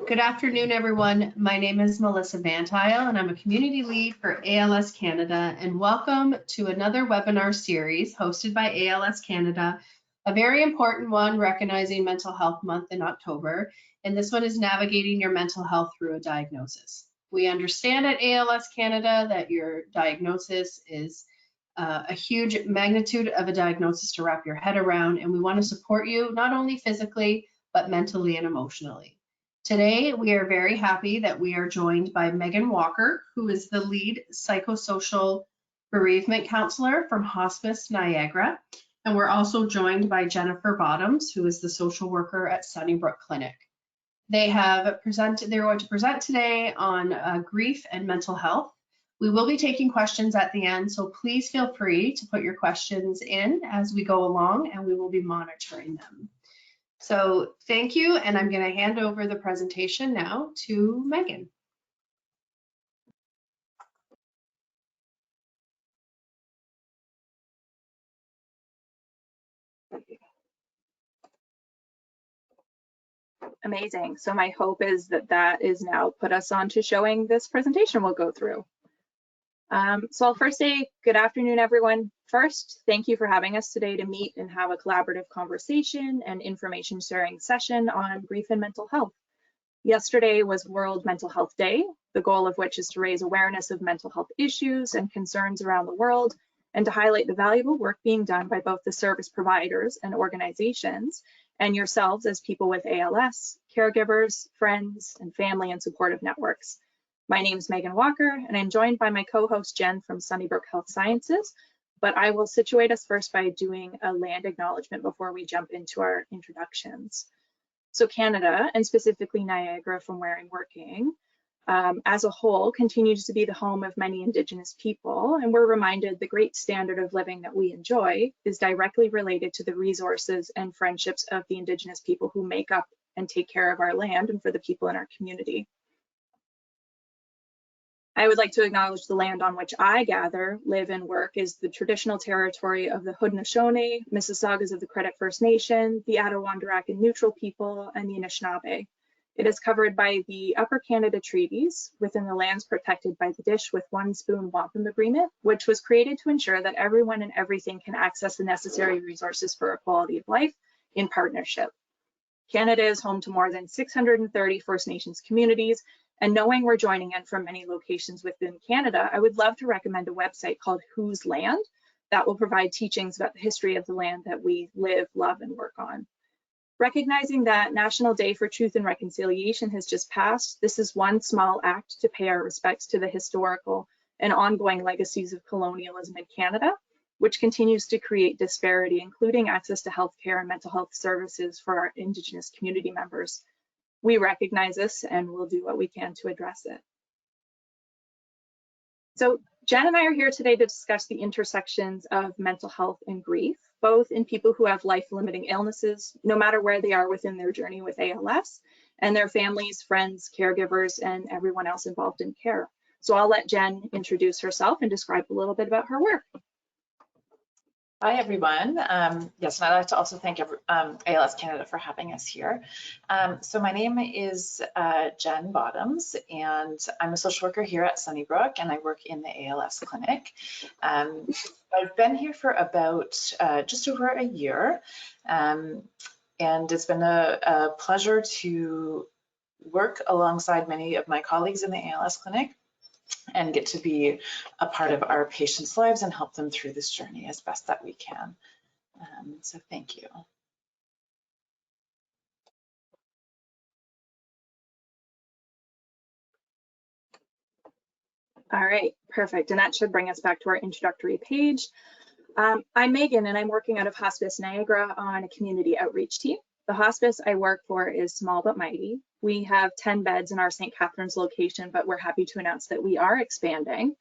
Good afternoon, everyone. My name is Melissa Vantile, and I'm a community lead for ALS Canada, and welcome to another webinar series hosted by ALS Canada, a very important one recognizing Mental Health Month in October, and this one is navigating your mental health through a diagnosis. We understand at ALS Canada that your diagnosis is a huge magnitude of a diagnosis to wrap your head around, and we want to support you not only physically, but mentally and emotionally. Today, we are very happy that we are joined by Megan Walker, who is the lead psychosocial bereavement counselor from Hospice Niagara. And we're also joined by Jennifer Bottoms, who is the social worker at Sunnybrook Clinic. They're going to present today on grief and mental health. We will be taking questions at the end, so please feel free to put your questions in as we go along, and we will be monitoring them. So thank you, and I'm going to hand over the presentation now to Megan. Amazing. So my hope is that is now put us on to showing this presentation we'll go through. So I'll first say good afternoon, everyone. First, thank you for having us today to meet and have a collaborative conversation and information sharing session on grief and mental health. Yesterday was World Mental Health Day, the goal of which is to raise awareness of mental health issues and concerns around the world, and to highlight the valuable work being done by both the service providers and organizations, and yourselves as people with ALS, caregivers, friends, and family and supportive networks. My name is Megan Walker, and I'm joined by my co-host Jen from Sunnybrook Health Sciences, but I will situate us first by doing a land acknowledgement before we jump into our introductions. So Canada, and specifically Niagara from where I'm working, as a whole continues to be the home of many Indigenous people, and we're reminded the great standard of living that we enjoy is directly related to the resources and friendships of the Indigenous people who make up and take care of our land and for the people in our community. I would like to acknowledge the land on which I gather, live, and work is the traditional territory of the Haudenosaunee, Mississaugas of the Credit First Nation, the Attawandarak and Neutral people, and the Anishinaabe. It is covered by the Upper Canada Treaties within the lands protected by the Dish with One Spoon Wampum Agreement, which was created to ensure that everyone and everything can access the necessary resources for a quality of life in partnership. Canada is home to more than 630 First Nations communities, and knowing we're joining in from many locations within Canada, I would love to recommend a website called Whose Land that will provide teachings about the history of the land that we live, love, and work on. Recognizing that National Day for Truth and Reconciliation has just passed, this is one small act to pay our respects to the historical and ongoing legacies of colonialism in Canada, which continues to create disparity, including access to healthcare and mental health services for our Indigenous community members. We recognize this and we'll do what we can to address it. So Jen and I are here today to discuss the intersections of mental health and grief, both in people who have life-limiting illnesses, no matter where they are within their journey with ALS, and their families, friends, caregivers, and everyone else involved in care. So I'll let Jen introduce herself and describe a little bit about her work. Hi, everyone. Yes, and I'd like to also thank ALS Canada for having us here. So my name is Jen Bottoms, and I'm a social worker here at Sunnybrook, and I work in the ALS clinic. I've been here for about just over a year, and it's been a pleasure to work alongside many of my colleagues in the ALS clinic and get to be a part of our patients' lives and help them through this journey as best that we can. So thank you. All right, perfect. And that should bring us back to our introductory page. I'm Megan, and I'm working out of Hospice Niagara on a community outreach team. The hospice I work for is small but mighty. We have 10 beds in our St. Catharines location, but we're happy to announce that we are expanding.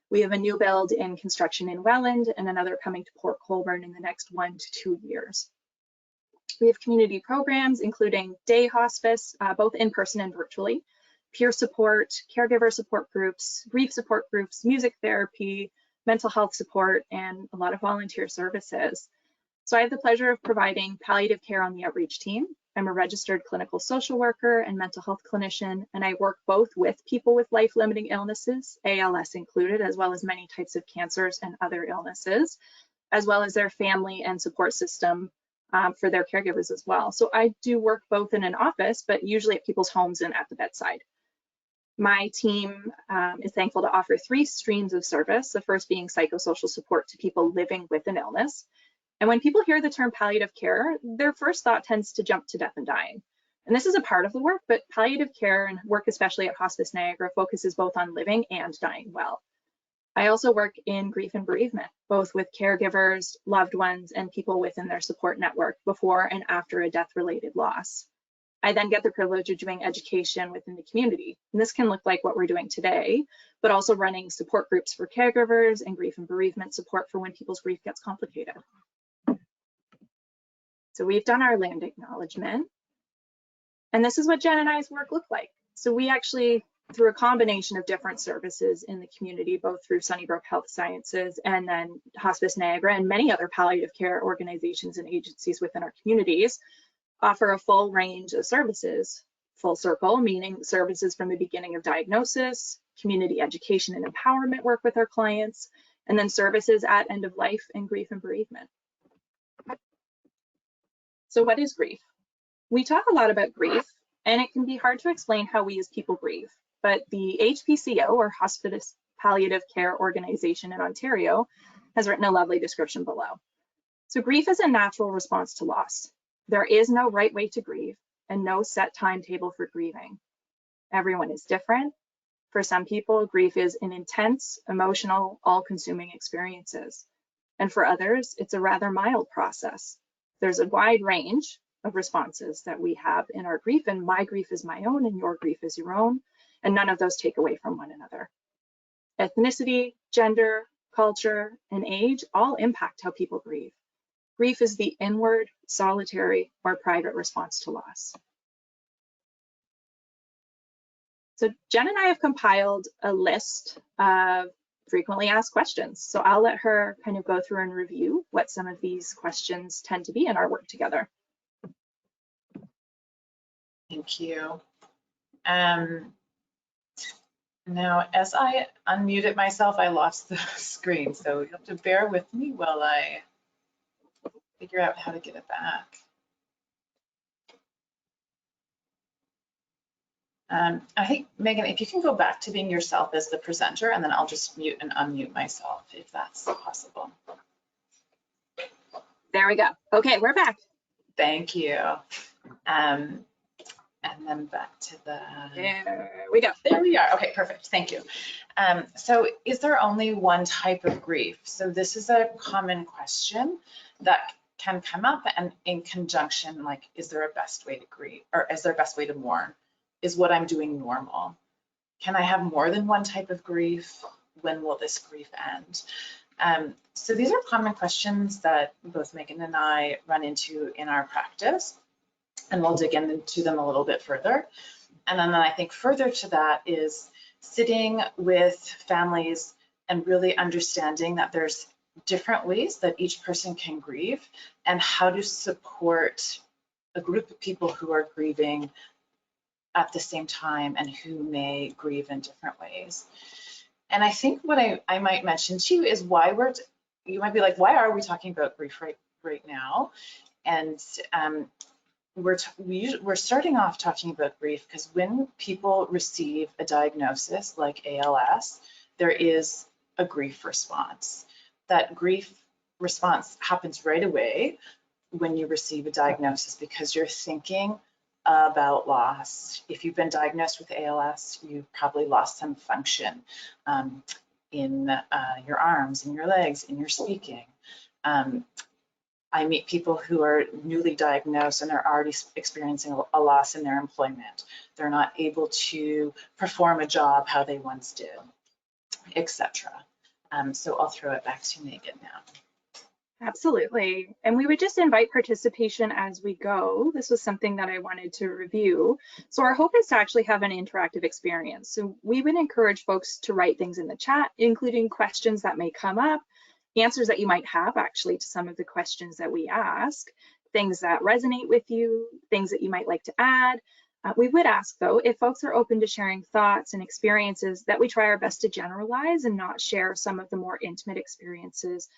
We have a new build in construction in Welland and another coming to Port Colborne in the next 1 to 2 years. We have community programs, including day hospice, both in person and virtually, peer support, caregiver support groups, grief support groups, music therapy, mental health support, and a lot of volunteer services. So I have the pleasure of providing palliative care on the outreach team. I'm a registered clinical social worker and mental health clinician, and I work both with people with life-limiting illnesses, ALS included, as well as many types of cancers and other illnesses, as well as their family and support system for their caregivers as well. So I do work both in an office, but usually at people's homes and at the bedside. My team is thankful to offer 3 streams of service, the first being psychosocial support to people living with an illness. And when people hear the term palliative care, their first thought tends to jump to death and dying. And this is a part of the work, but palliative care and work, especially at Hospice Niagara, focuses both on living and dying well. I also work in grief and bereavement, both with caregivers, loved ones, and people within their support network before and after a death-related loss. I then get the privilege of doing education within the community. And this can look like what we're doing today, but also running support groups for caregivers and grief and bereavement support for when people's grief gets complicated. So we've done our land acknowledgement. And this is what Jen and I's work look like. So we actually, through a combination of different services in the community, both through Sunnybrook Health Sciences and then Hospice Niagara and many other palliative care organizations and agencies within our communities, offer a full range of services, full circle, meaning services from the beginning of diagnosis, community education and empowerment work with our clients, and then services at end of life and grief and bereavement. So what is grief? We talk a lot about grief, and it can be hard to explain how we as people grieve, but the HPCO, or Hospice Palliative Care Organization in Ontario, has written a lovely description below. So grief is a natural response to loss. There is no right way to grieve and no set timetable for grieving. Everyone is different. For some people, grief is an intense, emotional, all-consuming experiences. And for others, it's a rather mild process. There's a wide range of responses that we have in our grief, and my grief is my own and your grief is your own, and none of those take away from one another. Ethnicity, gender, culture, and age all impact how people grieve. Grief is the inward, solitary, or private response to loss. So Jen and I have compiled a list of frequently asked questions. So I'll let her kind of go through and review what some of these questions tend to be in our work together. Thank you. Now, as I unmuted myself, I lost the screen, so you have to bear with me while I figure out how to get it back. I think, Megan, if you can go back to being yourself as the presenter, and then I'll just mute and unmute myself, if that's possible. There we go. Okay, we're back. Thank you. And then back to the... There we go. There we are. Okay, perfect. Thank you. So is there only one type of grief? So this is a common question that can come up, and in conjunction, like, is there a best way to grieve, or is there a best way to mourn? Is what I'm doing normal? Can I have more than one type of grief? When will this grief end? So these are common questions that both Megan and I run into in our practice, and we'll dig into them a little bit further. And then I think further to that is sitting with families and really understanding that there's different ways that each person can grieve, and how to support a group of people who are grieving at the same time and who may grieve in different ways. And I think what I might mention to you is why you might be like, why are we talking about grief right now? And we're starting off talking about grief because when people receive a diagnosis like ALS, there is a grief response. That grief response happens right away when you receive a diagnosis, because you're thinking about loss. If you've been diagnosed with ALS, you've probably lost some function in your arms, in your legs, in your speaking. I meet people who are newly diagnosed and they're already experiencing a loss in their employment. They're not able to perform a job how they once did, etc. So I'll throw it back to Megan now. Absolutely. And we would just invite participation as we go. This was something that I wanted to review. So our hope is to actually have an interactive experience. So we would encourage folks to write things in the chat, including questions that may come up, answers that you might have actually to some of the questions that we ask. things that resonate with you, things that you might like to add. We would ask, though, if folks are open to sharing thoughts and experiences, that we try our best to generalize and not share some of the more intimate experiences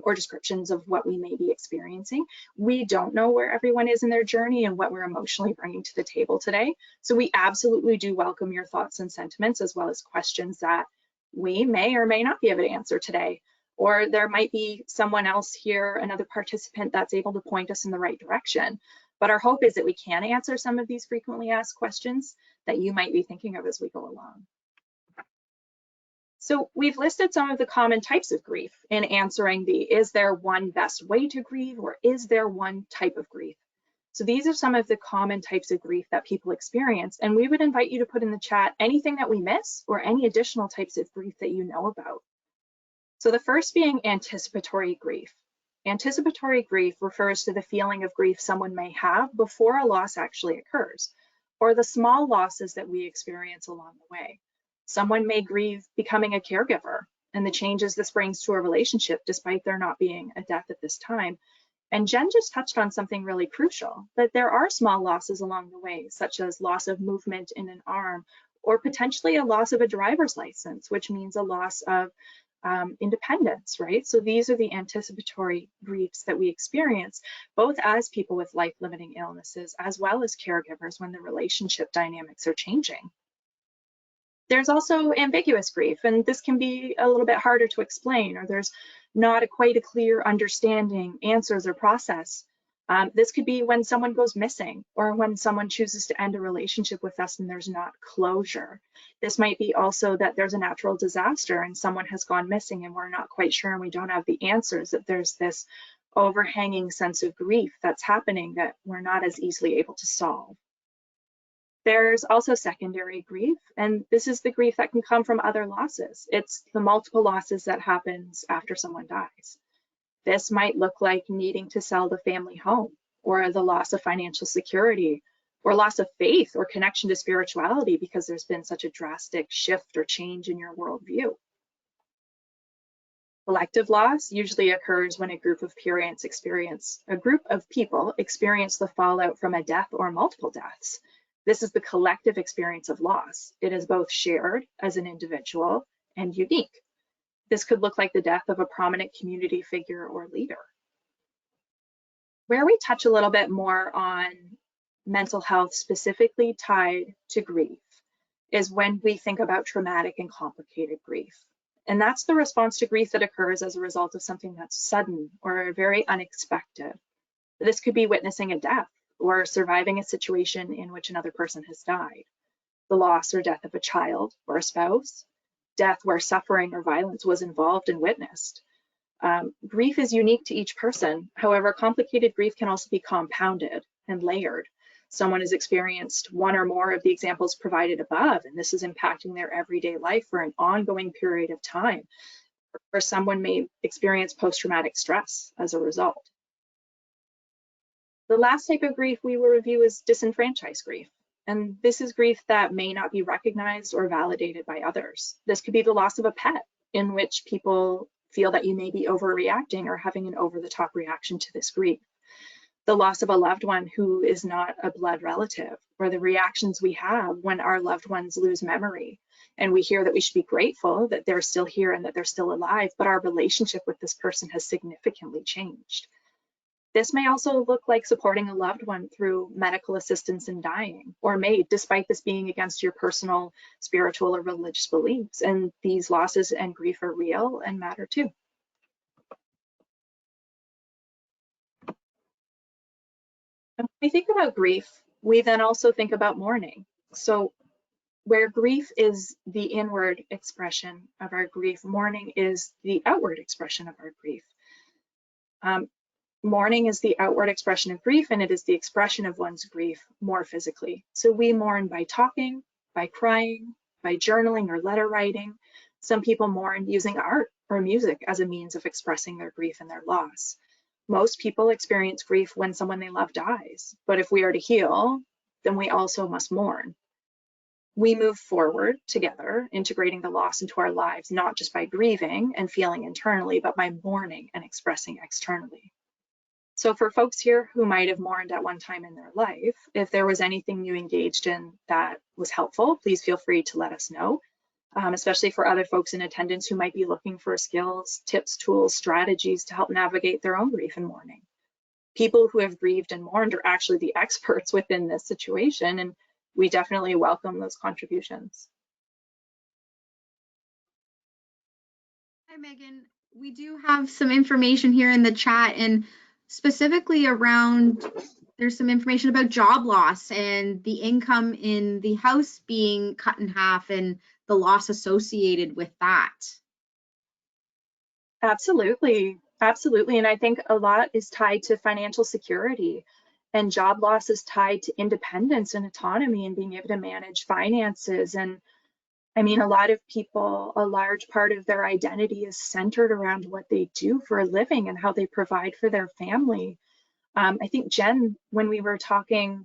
or descriptions of what we may be experiencing. We don't know where everyone is in their journey and what we're emotionally bringing to the table today. So we absolutely do welcome your thoughts and sentiments, as well as questions that we may or may not be able to answer today. Or there might be someone else here, another participant, that's able to point us in the right direction. But our hope is that we can answer some of these frequently asked questions that you might be thinking of as we go along. So we've listed some of the common types of grief in answering the, is there one best way to grieve, or is there one type of grief? So these are some of the common types of grief that people experience, and we would invite you to put in the chat anything that we miss or any additional types of grief that you know about. So the first being anticipatory grief. Anticipatory grief refers to the feeling of grief someone may have before a loss actually occurs, or the small losses that we experience along the way. Someone may grieve becoming a caregiver and the changes this brings to a relationship despite there not being a death at this time. And Jen just touched on something really crucial, that there are small losses along the way, such as loss of movement in an arm, or potentially a loss of a driver's license, which means a loss of independence, right? So these are the anticipatory griefs that we experience, both as people with life-limiting illnesses, as well as caregivers when the relationship dynamics are changing. There's also ambiguous grief, and this can be a little bit harder to explain, or there's not quite a clear understanding, answers, or process. This could be when someone goes missing, or when someone chooses to end a relationship with us and there's not closure. This might be also that there's a natural disaster and someone has gone missing and we're not quite sure and we don't have the answers, that there's this overhanging sense of grief that's happening that we're not as easily able to solve. There's also secondary grief, and this is the grief that can come from other losses. It's the multiple losses that happens after someone dies. This might look like needing to sell the family home, or the loss of financial security, or loss of faith or connection to spirituality because there's been such a drastic shift or change in your worldview. Collective loss usually occurs when a group of people experience the fallout from a death or multiple deaths. This is the collective experience of loss. It is both shared as an individual and unique. This could look like the death of a prominent community figure or leader. Where we touch a little bit more on mental health specifically tied to grief is when we think about traumatic and complicated grief. And that's the response to grief that occurs as a result of something that's sudden or very unexpected. This could be witnessing a death or surviving a situation in which another person has died, the loss or death of a child or a spouse, death where suffering or violence was involved and witnessed. Grief is unique to each person. However, complicated grief can also be compounded and layered. Someone has experienced one or more of the examples provided above, and this is impacting their everyday life for an ongoing period of time. Or someone may experience post-traumatic stress as a result. The last type of grief we will review is disenfranchised grief. And this is grief that may not be recognized or validated by others. This could be the loss of a pet, in which people feel that you may be overreacting or having an over-the-top reaction to this grief. The loss of a loved one who is not a blood relative, or the reactions we have when our loved ones lose memory. And we hear that we should be grateful that they're still here and that they're still alive, but our relationship with this person has significantly changed. This may also look like supporting a loved one through medical assistance in dying, or MAID, despite this being against your personal, spiritual, or religious beliefs. And these losses and grief are real and matter too. And when we think about grief, we then also think about mourning. So where grief is the inward expression of our grief, mourning is the outward expression of our grief. Mourning is the outward expression of grief, and it is the expression of one's grief more physically. So we mourn by talking, by crying, by journaling or letter writing. Some people mourn using art or music as a means of expressing their grief and their loss. Most people experience grief when someone they love dies, but if we are to heal, then we also must mourn. We move forward together, integrating the loss into our lives, not just by grieving and feeling internally, but by mourning and expressing externally. So for folks here who might have mourned at one time in their life, if there was anything you engaged in that was helpful, please feel free to let us know, especially for other folks in attendance who might be looking for skills, tips, tools, strategies to help navigate their own grief and mourning. People who have grieved and mourned are actually the experts within this situation, and we definitely welcome those contributions. Hi, Megan. We do have some information here in the chat, and specifically around, there's some information about job loss and the income in the house being cut in half and the loss associated with that. Absolutely, absolutely. And I think a lot is tied to financial security, and job loss is tied to independence and autonomy and being able to manage finances. And I mean, a lot of people, a large part of their identity is centered around what they do for a living and how they provide for their family. I think, Jen, when we were talking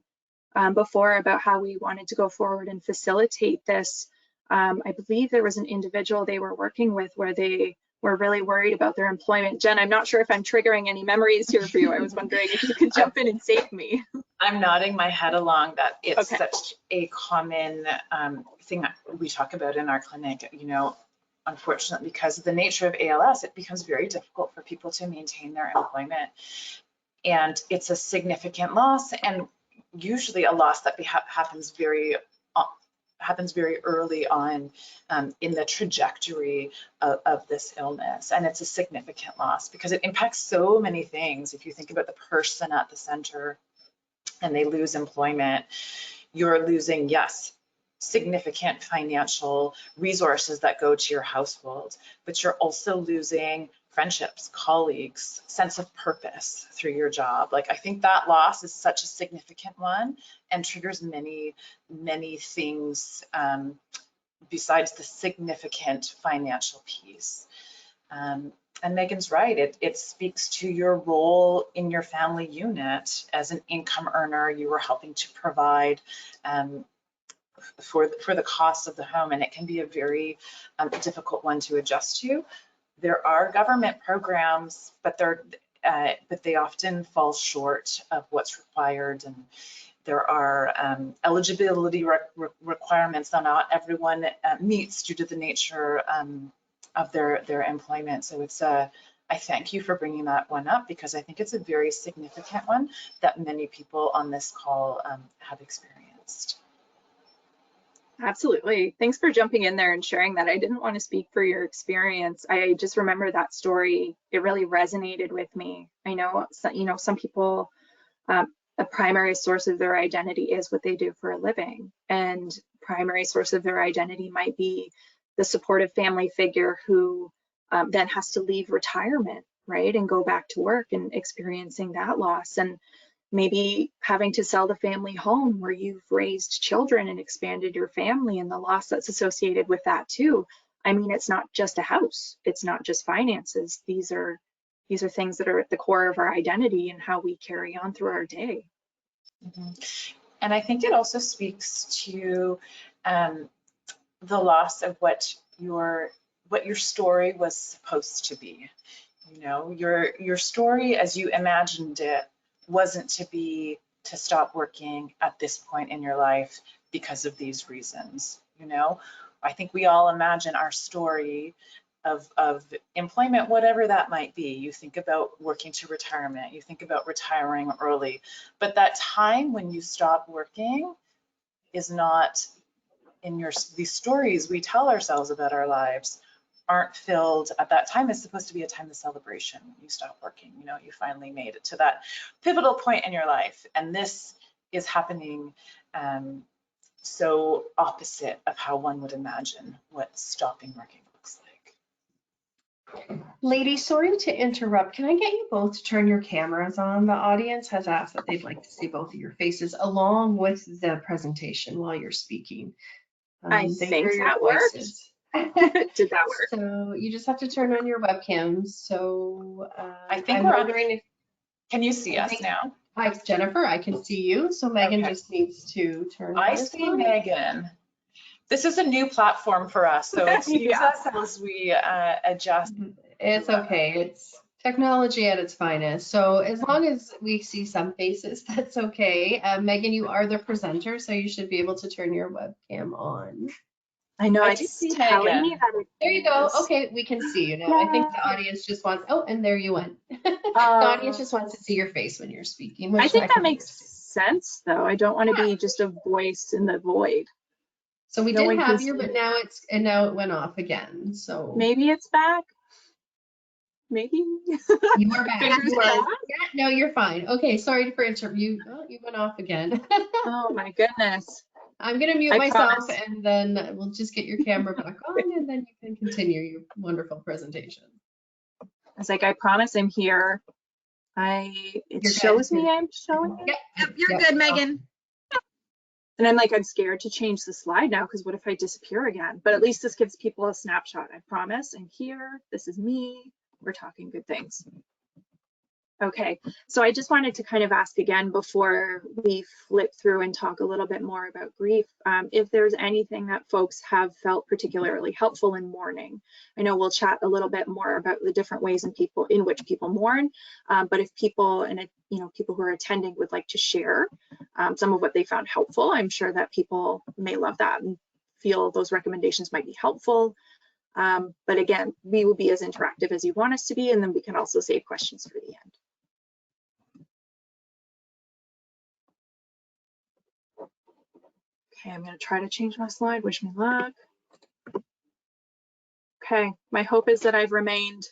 before about how we wanted to go forward and facilitate this, I believe there was an individual they were working with where they were really worried about their employment. Jen, I'm not sure if I'm triggering any memories here for you. I was wondering if you could jump in and save me. I'm nodding my head along that it's Okay. such a common thing that we talk about in our clinic. You know, unfortunately, because of the nature of ALS, it becomes very difficult for people to maintain their employment. And it's a significant loss, and usually a loss that happens very early on in the trajectory of this illness. And it's a significant loss because it impacts so many things. If you think about the person at the center and they lose employment, you're losing, yes, significant financial resources that go to your household, but you're also losing friendships, colleagues, sense of purpose through your job. Like, I think that loss is such a significant one and triggers many, many things besides the significant financial piece. And Megan's right, it speaks to your role in your family unit. As an income earner, you were helping to provide for the cost of the home, and it can be a very difficult one to adjust to. There are government programs, but they often fall short of what's required, and there are eligibility requirements that not everyone meets due to the nature of their employment. So it's I thank you for bringing that one up, because I think it's a very significant one that many people on this call have experienced. Absolutely. Thanks for jumping in there and sharing that. I didn't want to speak for your experience. I just remember that story. It really resonated with me. I know, some people, a primary source of their identity is what they do for a living, and primary source of their identity might be the supportive family figure who then has to leave retirement, right, and go back to work, and experiencing that loss. And maybe having to sell the family home where you've raised children and expanded your family, and the loss that's associated with that too. I mean, it's not just a house, it's not just finances. These are things that are at the core of our identity and how we carry on through our day. Mm-hmm. And I think it also speaks to the loss of what your story was supposed to be. You know, your story as you imagined it wasn't to stop working at this point in your life because of these reasons. You know, I think we all imagine our story of employment, whatever that might be. You think about working to retirement, you think about retiring early, but that time when you stop working is not in these stories we tell ourselves about our lives aren't filled at that time. Is supposed to be a time of celebration. You stop working, you know, you finally made it to that pivotal point in your life. And this is happening so opposite of how one would imagine what stopping working looks like. Ladies, sorry to interrupt. Can I get you both to turn your cameras on? The audience has asked that they'd like to see both of your faces along with the presentation while you're speaking. I They think hear your that worked. voices. Did that work? So you just have to turn on your webcams. So I think I'm we're wondering if can you see us now? Hi, Jennifer, I can see you. So Megan just needs to turn on I this see one. Megan. This is a new platform for us, so excuse us as we adjust. It's okay. It's Technology at its finest. So as long as we see some faces, that's okay. Megan, you are the presenter, so you should be able to turn your webcam on. I know, I it's do see telling me Megan. that it There you go. is. Okay, we can see you now. I think the audience just wants, oh, and there you went. The audience just wants to see your face when you're speaking, I which think I that can makes understand. sense, though. I don't want to be just a voice in the void. So we No did one have can you, see but me. now it went off again. So Maybe it's back. Maybe. you are back. Fingers You are. crossed. Yeah, no, you're fine. Okay, sorry for interrupting you. Oh, you went off again. Oh my goodness. I'm gonna mute I myself promise. and then we'll just get your camera back on and then you can continue your wonderful presentation. I was like, I promise I'm here. It You're shows good. me I'm showing it. Yep. You're good, Megan. And I'm like, I'm scared to change the slide now because what if I disappear again? But at least this gives people a snapshot. I promise I'm here. This is me. We're talking good things. Okay, so I just wanted to kind of ask again before we flip through and talk a little bit more about grief, if there's anything that folks have felt particularly helpful in mourning. I know we'll chat a little bit more about the different ways in which people mourn, but if people people who are attending would like to share some of what they found helpful, I'm sure that people may love that and feel those recommendations might be helpful. But again, we will be as interactive as you want us to be, and then we can also save questions for the end. Okay, I'm going to try to change my slide. Wish me luck. Okay, my hope is that I've remained.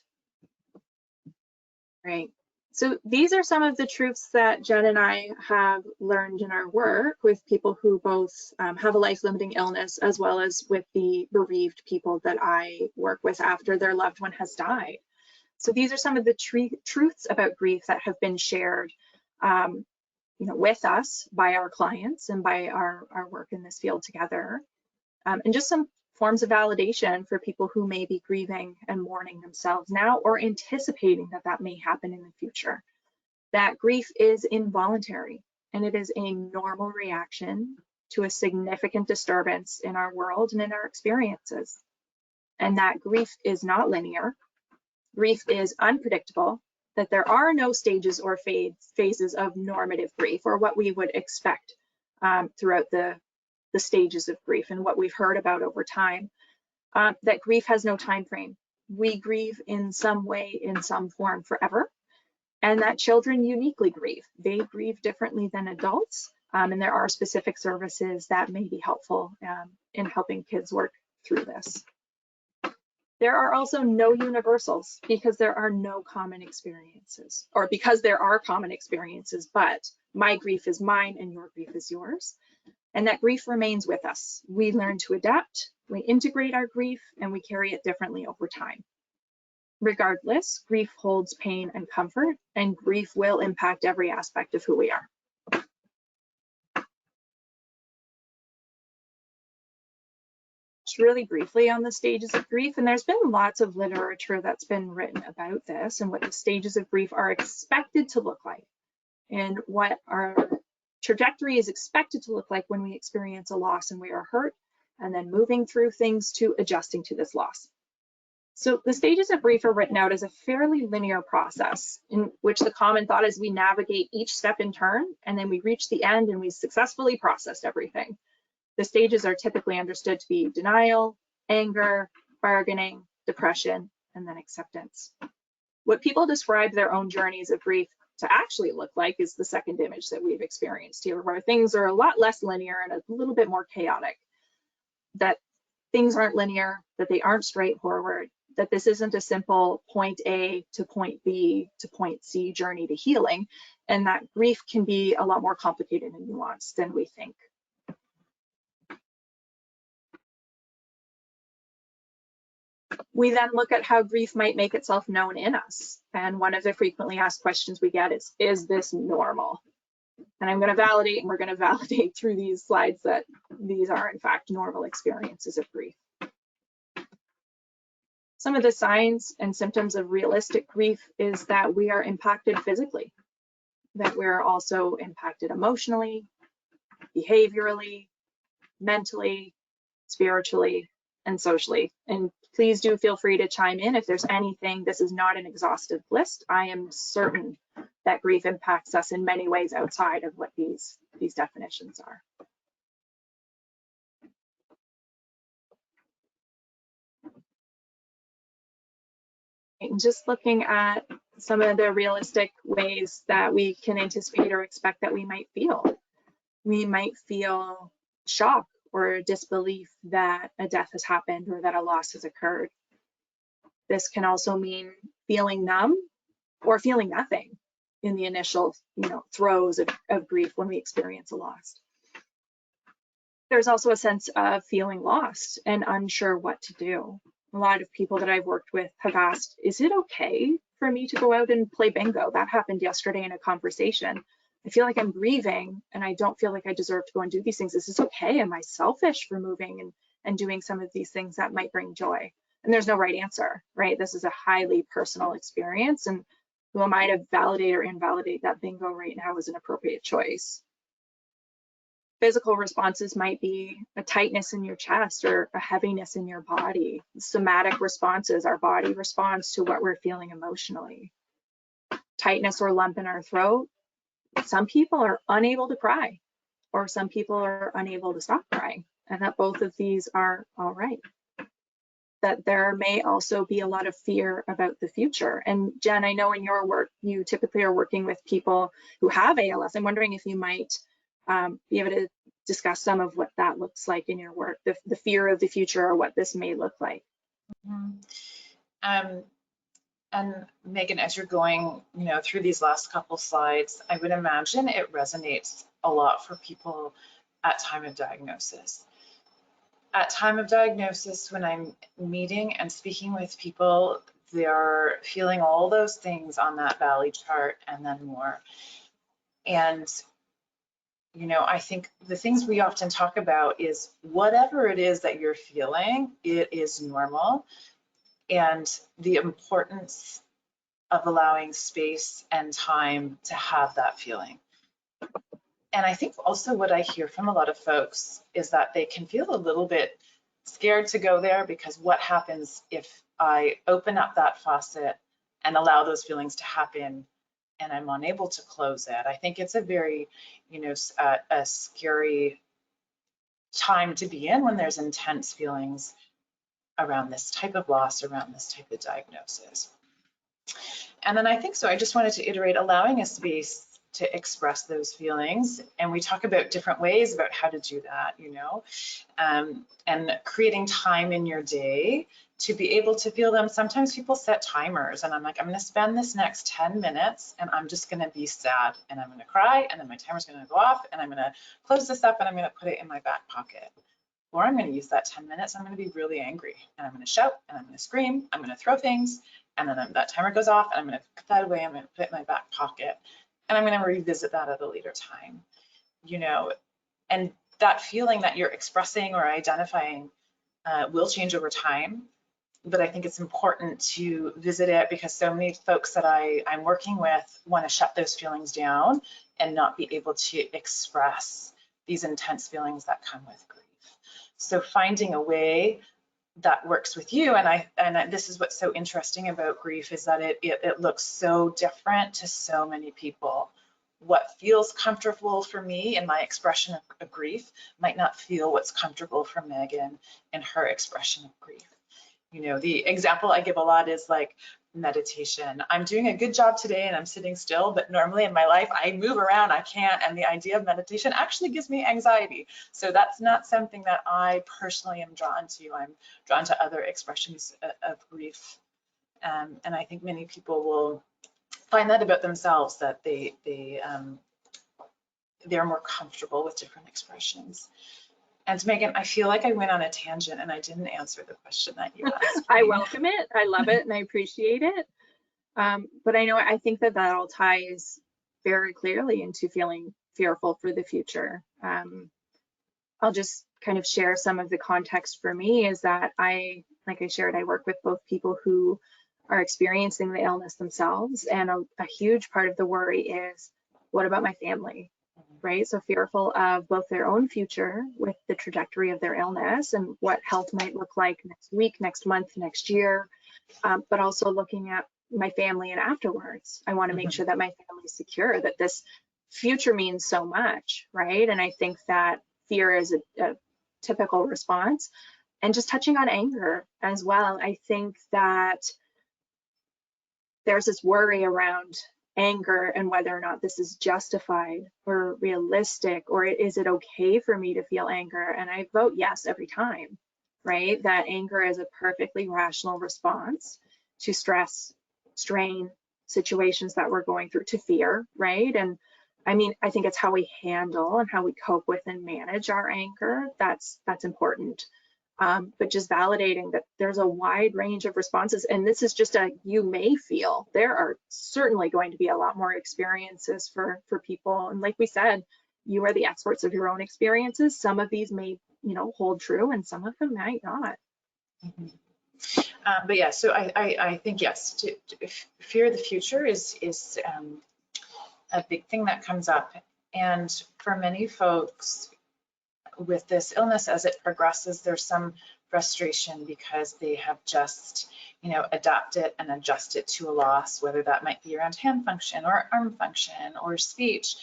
Great. So these are some of the truths that Jen and I have learned in our work with people who both have a life-limiting illness, as well as with the bereaved people that I work with after their loved one has died. So these are some of the truths about grief that have been shared with us by our clients and by our work in this field together. And just some forms of validation for people who may be grieving and mourning themselves now or anticipating that that may happen in the future. That grief is involuntary and it is a normal reaction to a significant disturbance in our world and in our experiences. And that grief is not linear. Grief is unpredictable, that there are no stages or phases of normative grief or what we would expect throughout the stages of grief and what we've heard about over time, that grief has no time frame. We grieve in some way, in some form forever, and that children uniquely grieve. They grieve differently than adults, and there are specific services that may be helpful in helping kids work through this. There are also no universals because there are no common experiences, or because there are common experiences, but my grief is mine and your grief is yours. And that grief remains with us. We learn to adapt, we integrate our grief, and we carry it differently over time. Regardless, grief holds pain and comfort, and grief will impact every aspect of who we are. Just really briefly on the stages of grief, and there's been lots of literature that's been written about this and what the stages of grief are expected to look like and what our trajectory is expected to look like when we experience a loss and we are hurt, and then moving through things to adjusting to this loss. So the stages of grief are written out as a fairly linear process in which the common thought is we navigate each step in turn and then we reach the end and we successfully processed everything. The stages are typically understood to be denial, anger, bargaining, depression, and then acceptance. What people describe their own journeys of grief to actually look like is the second image that we've experienced here, where things are a lot less linear and a little bit more chaotic. That things aren't linear, that they aren't straightforward, that this isn't a simple point A to point B to point C journey to healing, and that grief can be a lot more complicated and nuanced than we think. We then look at how grief might make itself known in us. And one of the frequently asked questions we get is this normal? And I'm going to validate, and we're going to validate through these slides that these are in fact normal experiences of grief. Some of the signs and symptoms of realistic grief is that we are impacted physically, that we're also impacted emotionally, behaviorally, mentally, spiritually, and socially. And please do feel free to chime in if there's anything. This is not an exhaustive list. I am certain that grief impacts us in many ways outside of what these definitions are. And just looking at some of the realistic ways that we can anticipate or expect that we might feel. We might feel shock or disbelief that a death has happened or that a loss has occurred. This can also mean feeling numb or feeling nothing in the initial, throes of grief when we experience a loss. There's also a sense of feeling lost and unsure what to do. A lot of people that I've worked with have asked, is it okay for me to go out and play bingo? That happened yesterday in a conversation. I feel like I'm grieving and I don't feel like I deserve to go and do these things. Is this okay? Am I selfish for moving and doing some of these things that might bring joy? And there's no right answer, right? This is a highly personal experience, and who am I to validate or invalidate that bingo right now is an appropriate choice. Physical responses might be a tightness in your chest or a heaviness in your body. Somatic responses, our body responds to what we're feeling emotionally. Tightness or lump in our throat. Some people are unable to cry, or some people are unable to stop crying, and that both of these are all right. That there may also be a lot of fear about the future. And Jen, I know in your work, you typically are working with people who have ALS. I'm wondering if you might be able to discuss some of what that looks like in your work, the fear of the future or what this may look like. Mm-hmm. And Megan, as you're going, through these last couple slides, I would imagine it resonates a lot for people at time of diagnosis. At time of diagnosis, when I'm meeting and speaking with people, they're feeling all those things on that valley chart and then more. And I think the things we often talk about is whatever it is that you're feeling, it is normal. And the importance of allowing space and time to have that feeling. And I think also what I hear from a lot of folks is that they can feel a little bit scared to go there, because what happens if I open up that faucet and allow those feelings to happen and I'm unable to close it? I think it's a very, a scary time to be in when there's intense feelings around this type of loss, around this type of diagnosis. And then I think so I just wanted to iterate allowing a space to express those feelings. And we talk about different ways about how to do that, and creating time in your day to be able to feel them. Sometimes people set timers and I'm like, I'm going to spend this next 10 minutes and I'm just going to be sad and I'm going to cry, and then my timer's going to go off and I'm going to close this up and I'm going to put it in my back pocket. Or I'm going to use that 10 minutes, I'm going to be really angry and I'm going to shout and I'm going to scream, I'm going to throw things, and then that timer goes off and I'm going to put that away, I'm going to put it in my back pocket, and I'm going to revisit that at a later time, and that feeling that you're expressing or identifying will change over time. But I think it's important to visit it, because so many folks that I'm working with want to shut those feelings down and not be able to express these intense feelings that come with grief. So finding a way that works with you, and this is what's so interesting about grief, is that it looks so different to so many people. What feels comfortable for me in my expression of grief might not feel what's comfortable for Megan in her expression of grief. The example I give a lot is like meditation. I'm doing a good job today and I'm sitting still, but normally in my life I move around, I can't, and the idea of meditation actually gives me anxiety. So that's not something that I personally am drawn to. I'm drawn to other expressions of grief. And I think many people will find that about themselves, that they're more comfortable with different expressions. And Megan, I feel like I went on a tangent and I didn't answer the question that you asked. I welcome it. I love it and I appreciate it. But I think that all ties very clearly into feeling fearful for the future. I'll just kind of share some of the context for me is that like I shared, I work with both people who are experiencing the illness themselves. And a huge part of the worry is, what about my family? right? So fearful of both their own future with the trajectory of their illness and what health might look like next week, next month, next year, but also looking at my family and afterwards. I want to make sure that my family's secure, that this future means so much, right? And I think that fear is a typical response. And just touching on anger as well, I think that there's this worry around anger and whether or not this is justified or realistic, or is it okay for me to feel anger? And I vote yes every time, right? That anger is a perfectly rational response to stress, strain, situations that we're going through, to fear, right? And I mean, I think it's how we handle and how we cope with and manage our anger that's important. But just validating that there's a wide range of responses, and this is just a you may feel. There are certainly going to be a lot more experiences for people, and like we said, you are the experts of your own experiences. Some of these may, hold true, and some of them might not. Mm-hmm. But yeah, so I think yes, to fear of the future is a big thing that comes up, and for many folks with this illness, as it progresses, there's some frustration because they have just, adapted and adjusted to a loss, whether that might be around hand function or arm function or speech,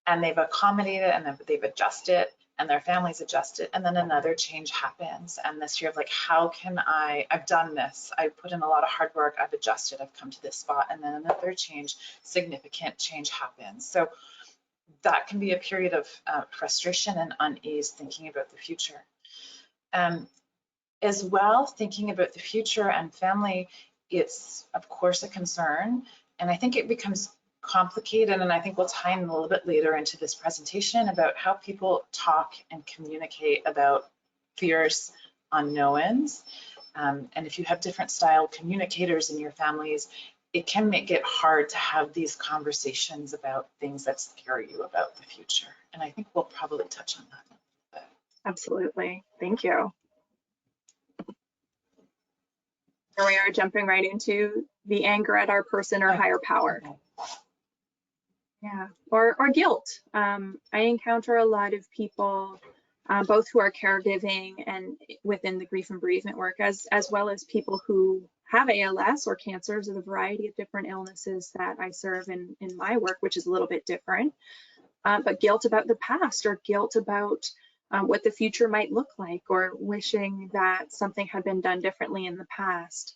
and they've accommodated and they've adjusted and their families adjusted, and then another change happens, and this fear of like, how can I've done this, I put in a lot of hard work, I've adjusted, I've come to this spot, and then another significant change happens. So that can be a period of frustration and unease thinking about the future. As well, thinking about the future and family, it's of course a concern, and I think it becomes complicated, and I think we'll tie in a little bit later into this presentation about how people talk and communicate about fears, unknowns, and if you have different style communicators in your families, it can make it hard to have these conversations about things that scare you about the future. And I think we'll probably touch on that. Absolutely. Thank you. Here we are jumping right into the anger at our person or higher power. Yeah, or guilt. I encounter a lot of people, both who are caregiving and within the grief and bereavement work, as well as people who have ALS or cancers, or the variety of different illnesses that I serve in my work, which is a little bit different. But guilt about the past, or guilt about what the future might look like, or wishing that something had been done differently in the past.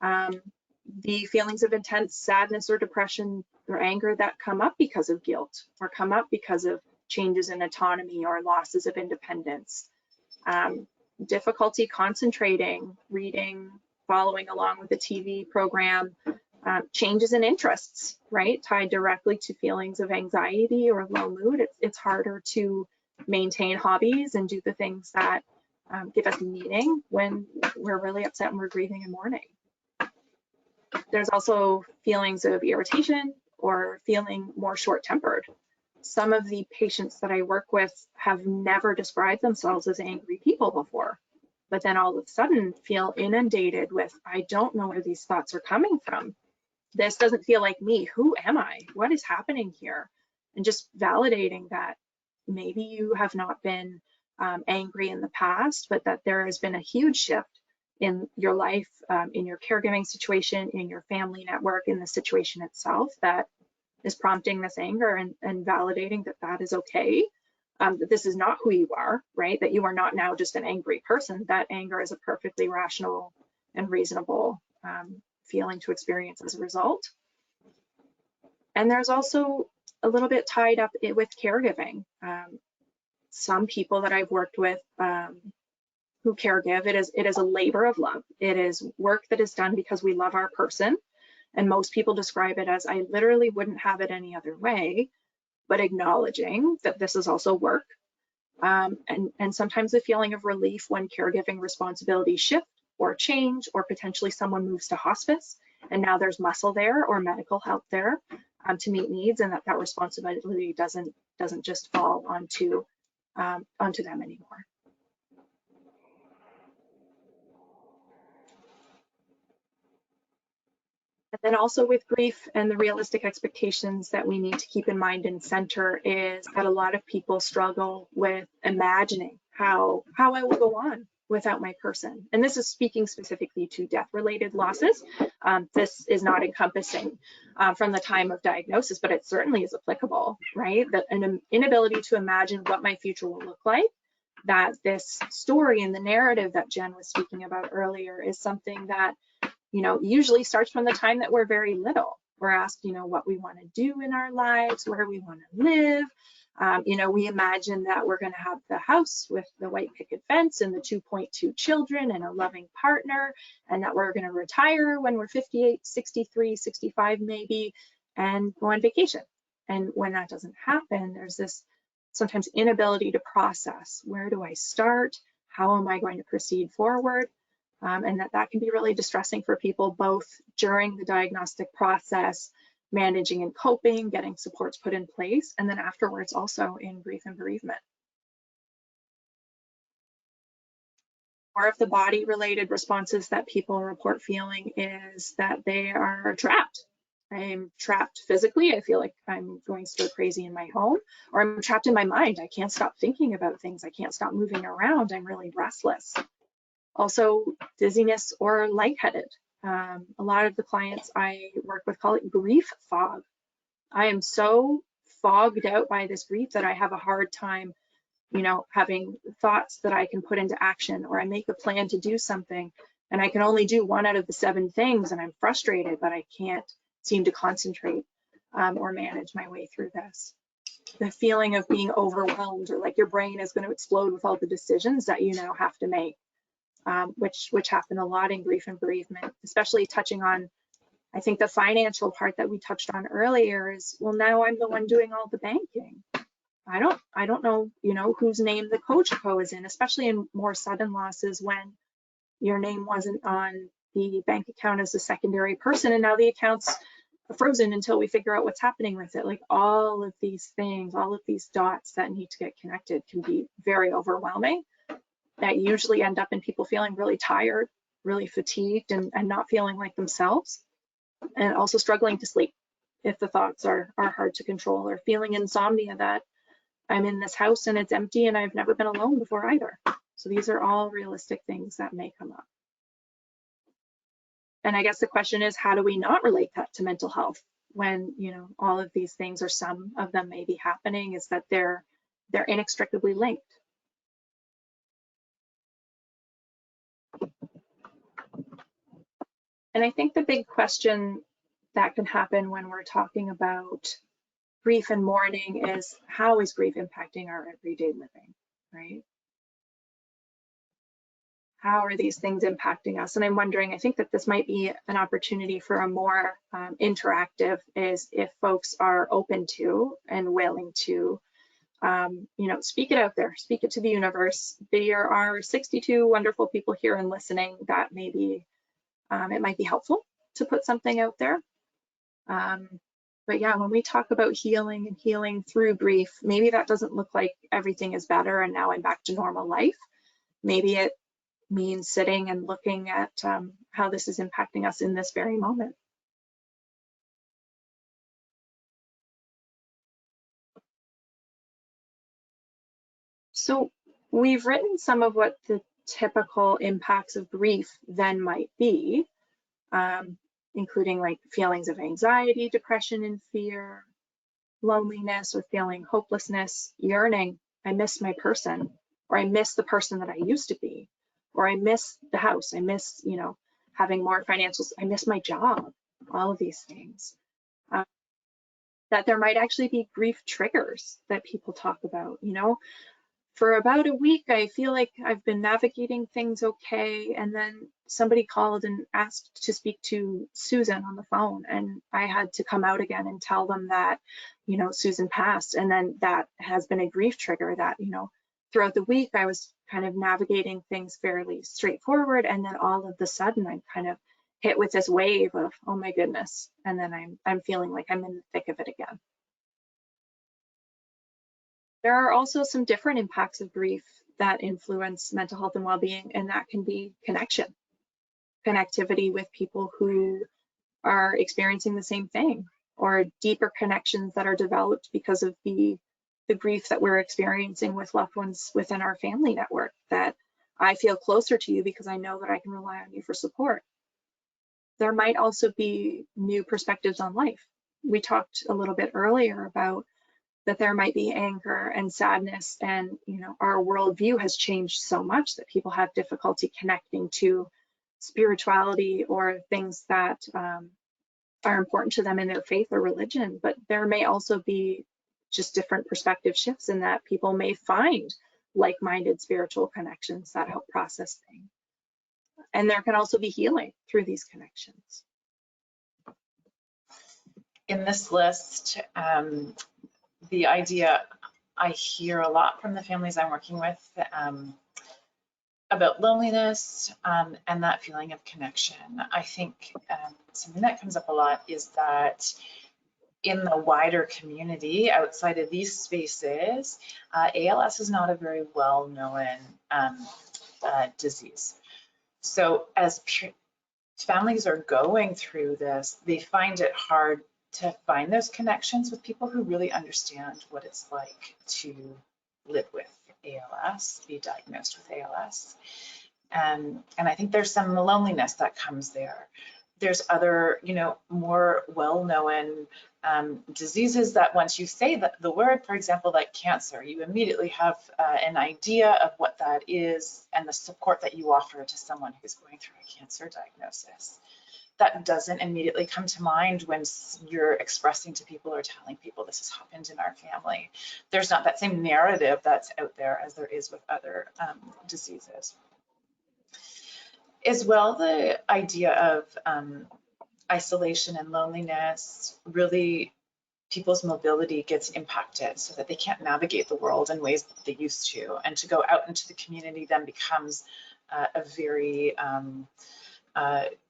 The feelings of intense sadness or depression or anger that come up because of guilt, or come up because of changes in autonomy or losses of independence. Difficulty concentrating, reading, following along with the TV program, changes in interests, right? Tied directly to feelings of anxiety or low mood. It's harder to maintain hobbies and do the things that give us meaning when we're really upset and we're grieving and mourning. There's also feelings of irritation or feeling more short-tempered. Some of the patients that I work with have never described themselves as angry people before, but then all of a sudden feel inundated with, I don't know where these thoughts are coming from. This doesn't feel like me. Who am I? What is happening here? And just validating that maybe you have not been angry in the past, but that there has been a huge shift in your life, in your caregiving situation, in your family network, in the situation itself that is prompting this anger, and validating that that is okay, that this is not who you are, right? That you are not now just an angry person, that anger is a perfectly rational and reasonable feeling to experience as a result. And there's also a little bit tied up with caregiving. Some people that I've worked with who caregive, it is a labor of love. It is work that is done because we love our person. And most people describe it as, I literally wouldn't have it any other way, but acknowledging that this is also work. And sometimes the feeling of relief when caregiving responsibilities shift or change, or potentially someone moves to hospice and now there's muscle there or medical help there to meet needs, and that responsibility doesn't just fall onto them anymore. And then also with grief and the realistic expectations that we need to keep in mind and center is that a lot of people struggle with imagining how I will go on without my person. And this is speaking specifically to death-related losses. This is not encompassing from the time of diagnosis, but it certainly is applicable, right? That an inability to imagine what my future will look like, that this story and the narrative that Jen was speaking about earlier is something that, you know, usually starts from the time that we're very little. We're asked, you know, what we want to do in our lives, where we want to live. You know, we imagine that we're going to have the house with the white picket fence and the 2.2 children and a loving partner, and that we're going to retire when we're 58, 63, 65 maybe, and go on vacation. And when that doesn't happen, there's this sometimes inability to process, where do I start? How am I going to proceed forward? And that can be really distressing for people, both during the diagnostic process, managing and coping, getting supports put in place, and then afterwards also in grief and bereavement. One of the body-related responses that people report feeling is that they are trapped. I'm trapped physically. I feel like I'm going stir crazy in my home, or I'm trapped in my mind. I can't stop thinking about things. I can't stop moving around. I'm really restless. Also, dizziness or lightheaded. A lot of the clients I work with call it grief fog. I am so fogged out by this grief that I have a hard time, you know, having thoughts that I can put into action, or I make a plan to do something and I can only do 1 out of the 7 things, and I'm frustrated, but I can't seem to concentrate or manage my way through this. The feeling of being overwhelmed, or like your brain is going to explode with all the decisions that you now have to make. Which happen a lot in grief and bereavement, especially touching on, I think the financial part that we touched on earlier is, well, now I'm the one doing all the banking. I don't know, you know, whose name the co is in, especially in more sudden losses when your name wasn't on the bank account as a secondary person, and now the account's frozen until we figure out what's happening with it. Like all of these things, all of these dots that need to get connected can be very overwhelming. That usually end up in people feeling really tired, really fatigued, and not feeling like themselves, and also struggling to sleep if the thoughts are hard to control, or feeling insomnia that I'm in this house and it's empty and I've never been alone before either. So these are all realistic things that may come up. And I guess the question is, how do we not relate that to mental health when, you know, all of these things, or some of them may be happening, is that they're inextricably linked. And I think the big question that can happen when we're talking about grief and mourning is, how is grief impacting our everyday living, right? How are these things impacting us? And I'm wondering, I think that this might be an opportunity for a more interactive, is if folks are open to and willing to, you know, speak it out there, speak it to the universe. There are 62 wonderful people here and listening that maybe it might be helpful to put something out there. But yeah, when we talk about healing and healing through grief, maybe that doesn't look like everything is better and now I'm back to normal life. Maybe it means sitting and looking at how this is impacting us in this very moment. So we've written some of what the typical impacts of grief then might be, including like feelings of anxiety, depression, and fear, loneliness, or feeling hopelessness, yearning, I miss my person, or I miss the person that I used to be, or I miss the house, I miss, you know, having more financials, I miss my job, all of these things. That there might actually be grief triggers that people talk about, you know. For about a week, I feel like I've been navigating things okay, and then somebody called and asked to speak to Susan on the phone, and I had to come out again and tell them that, you know, Susan passed, and then that has been a grief trigger that, you know, throughout the week I was kind of navigating things fairly straightforward, and then all of a sudden I'm kind of hit with this wave of, oh my goodness, and then I'm feeling like I'm in the thick of it again. There are also some different impacts of grief that influence mental health and well-being, and that can be connection, connectivity with people who are experiencing the same thing, or deeper connections that are developed because of the grief that we're experiencing with loved ones within our family network, that I feel closer to you because I know that I can rely on you for support. There might also be new perspectives on life. We talked a little bit earlier about that there might be anger and sadness, and our worldview has changed so much that people have difficulty connecting to spirituality or things that are important to them in their faith or religion. But there may also be just different perspective shifts in that people may find like-minded spiritual connections that help process things. And there can also be healing through these connections. In this list, the idea I hear a lot from the families I'm working with about loneliness and that feeling of connection. I think something that comes up a lot is that in the wider community outside of these spaces, ALS is not a very well-known disease. So as families are going through this, they find it hard to find those connections with people who really understand what it's like to live with ALS, be diagnosed with ALS. And I think there's some loneliness that comes there. There's other, more well-known diseases that once you say the word, for example, like cancer, you immediately have an idea of what that is and the support that you offer to someone who's going through a cancer diagnosis. That doesn't immediately come to mind when you're expressing to people or telling people this has happened in our family. There's not that same narrative that's out there as there is with other diseases. As well, the idea of isolation and loneliness, really people's mobility gets impacted so that they can't navigate the world in ways that they used to. And to go out into the community then becomes a very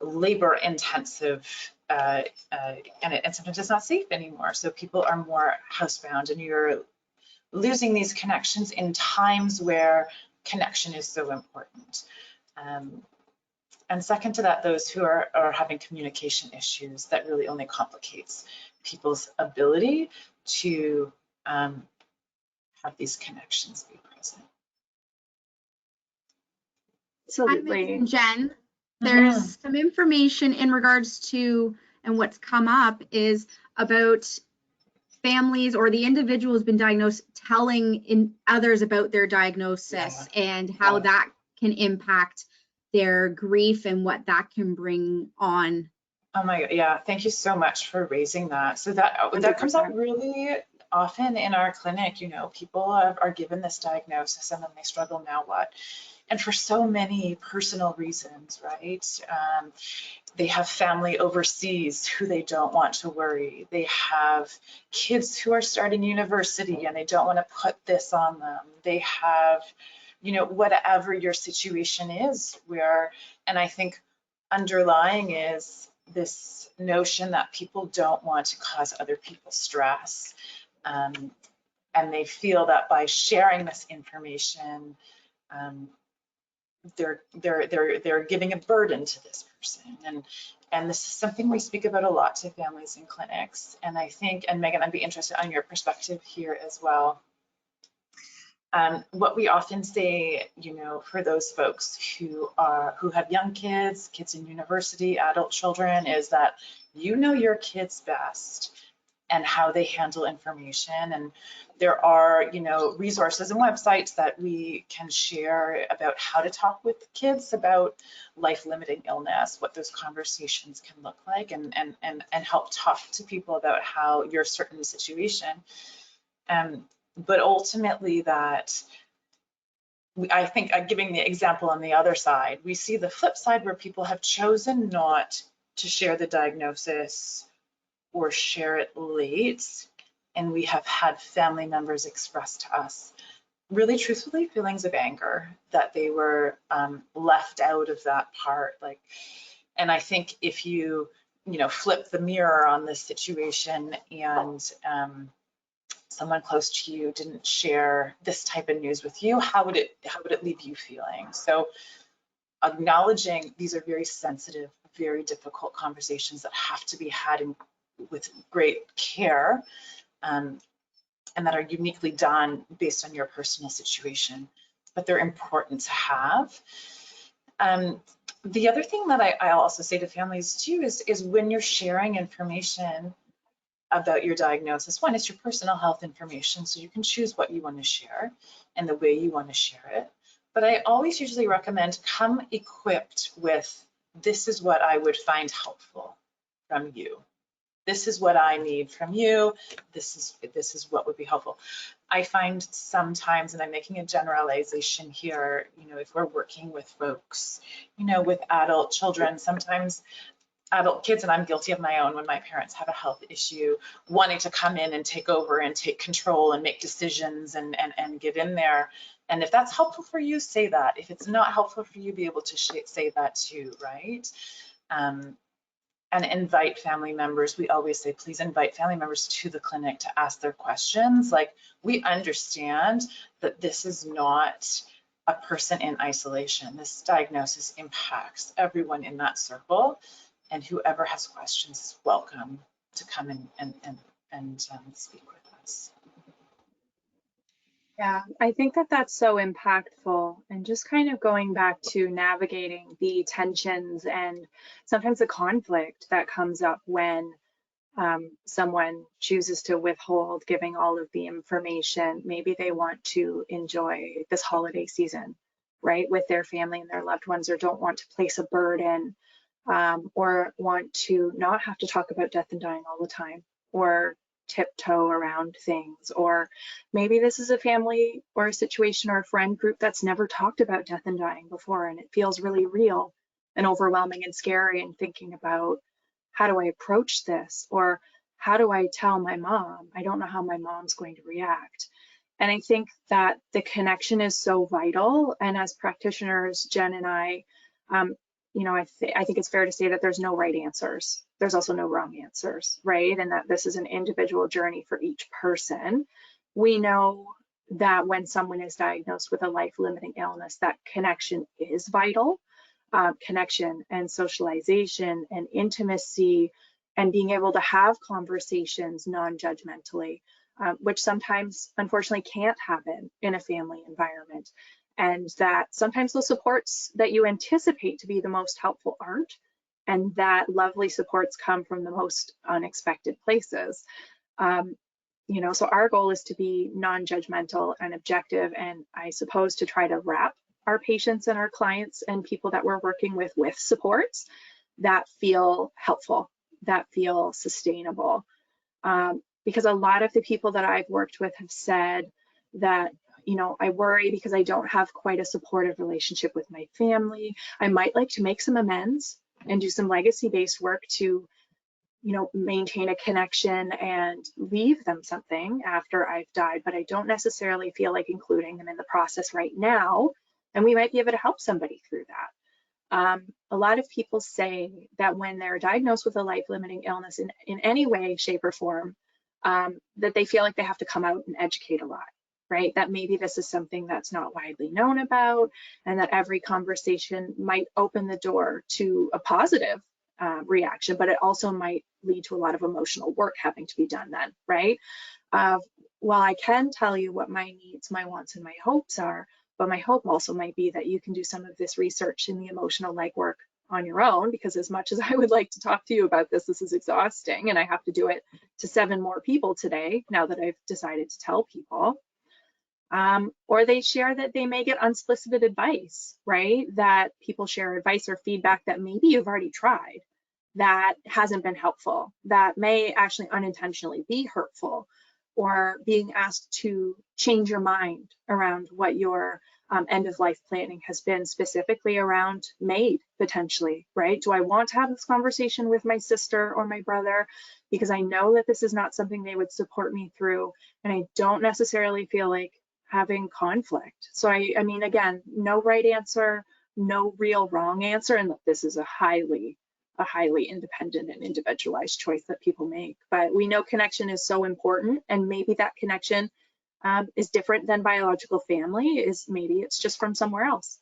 labor-intensive, and sometimes it's not safe anymore. So people are more housebound, and you're losing these connections in times where connection is so important. And second to that, those who are having communication issues, that really only complicates people's ability to have these connections be present. Absolutely. Jen, there's some information in regards to, and what's come up is about families or the individual who's been diagnosed telling others about their diagnosis and how that can impact their grief and what that can bring on. Oh my God, yeah, thank you so much for raising that. So that comes up really often in our clinic. People are given this diagnosis and then they struggle, now what? And for so many personal reasons, right? They have family overseas who they don't want to worry. They have kids who are starting university and they don't want to put this on them. They have, whatever your situation is, and I think underlying is this notion that people don't want to cause other people stress. And they feel that by sharing this information, they're giving a burden to this person, and this is something we speak about a lot to families in clinics. And I think, and Megan, I'd be interested on your perspective here as well. What we often say, for those folks who have young kids in university, adult children, is that your kids best and how they handle information. And there are, resources and websites that we can share about how to talk with kids about life-limiting illness, what those conversations can look like, and help talk to people about how your certain situation. But ultimately I think giving the example on the other side, we see the flip side where people have chosen not to share the diagnosis or share it late, and we have had family members express to us really truthfully feelings of anger that they were left out of that part. And I think if you flip the mirror on this situation and someone close to you didn't share this type of news with you, how would it leave you feeling? So acknowledging these are very sensitive, very difficult conversations that have to be had with great care, and that are uniquely done based on your personal situation, but they're important to have. The other thing that I'll also say to families too is when you're sharing information about your diagnosis, one, it's your personal health information, so you can choose what you want to share and the way you want to share it. But I always usually recommend come equipped with, this is what I would find helpful from you. This is what I need from you. This is what would be helpful. I find sometimes, and I'm making a generalization here, if we're working with folks, with adult children, sometimes adult kids, and I'm guilty of my own, when my parents have a health issue, wanting to come in and take over and take control and make decisions and get in there. And if that's helpful for you, say that. If it's not helpful for you, be able to say that too, right? And invite family members. We always say, please invite family members to the clinic to ask their questions. Like, we understand that this is not a person in isolation. This diagnosis impacts everyone in that circle, and whoever has questions is welcome to come and speak with us. Yeah, I think that that's so impactful, and just kind of going back to navigating the tensions and sometimes the conflict that comes up when someone chooses to withhold giving all of the information. Maybe they want to enjoy this holiday season, right, with their family and their loved ones, or don't want to place a burden, or want to not have to talk about death and dying all the time, or tiptoe around things. Or maybe this is a family or a situation or a friend group that's never talked about death and dying before, and it feels really real and overwhelming and scary, and thinking about, how do I approach this? Or how do I tell my mom? I don't know how my mom's going to react. And I think that the connection is so vital. And as practitioners, Jen and I think it's fair to say that there's no right answers. There's also no wrong answers, right? And that this is an individual journey for each person. We know that when someone is diagnosed with a life-limiting illness, that connection is vital. Connection and socialization and intimacy, and being able to have conversations non-judgmentally, which sometimes unfortunately can't happen in a family environment. And that sometimes the supports that you anticipate to be the most helpful aren't, and that lovely supports come from the most unexpected places. So our goal is to be non-judgmental and objective, and I suppose to try to wrap our patients and our clients and people that we're working with supports that feel helpful, that feel sustainable. Because a lot of the people that I've worked with have said that, I worry because I don't have quite a supportive relationship with my family. I might like to make some amends and do some legacy-based work to, maintain a connection and leave them something after I've died, but I don't necessarily feel like including them in the process right now. And we might be able to help somebody through that. A lot of people say that when they're diagnosed with a life-limiting illness in any way, shape, or form, that they feel like they have to come out and educate a lot, right? That maybe this is something that's not widely known about, and that every conversation might open the door to a positive reaction, but it also might lead to a lot of emotional work having to be done then, right? While I can tell you what my needs, my wants, and my hopes are, but my hope also might be that you can do some of this research in the emotional legwork on your own, because as much as I would like to talk to you about this is exhausting, and I have to do it to 7 more people today now that I've decided to tell people. Or they share that they may get unsolicited advice, right? That people share advice or feedback that maybe you've already tried that hasn't been helpful, that may actually unintentionally be hurtful, or being asked to change your mind around what your end of life planning has been, specifically around MAID potentially, right? Do I want to have this conversation with my sister or my brother? Because I know that this is not something they would support me through, and I don't necessarily feel like having conflict. So I mean, again, no right answer, no real wrong answer, and that this is a highly independent and individualized choice that people make. But we know connection is so important, and maybe that connection is different than biological family, maybe it's just from somewhere else.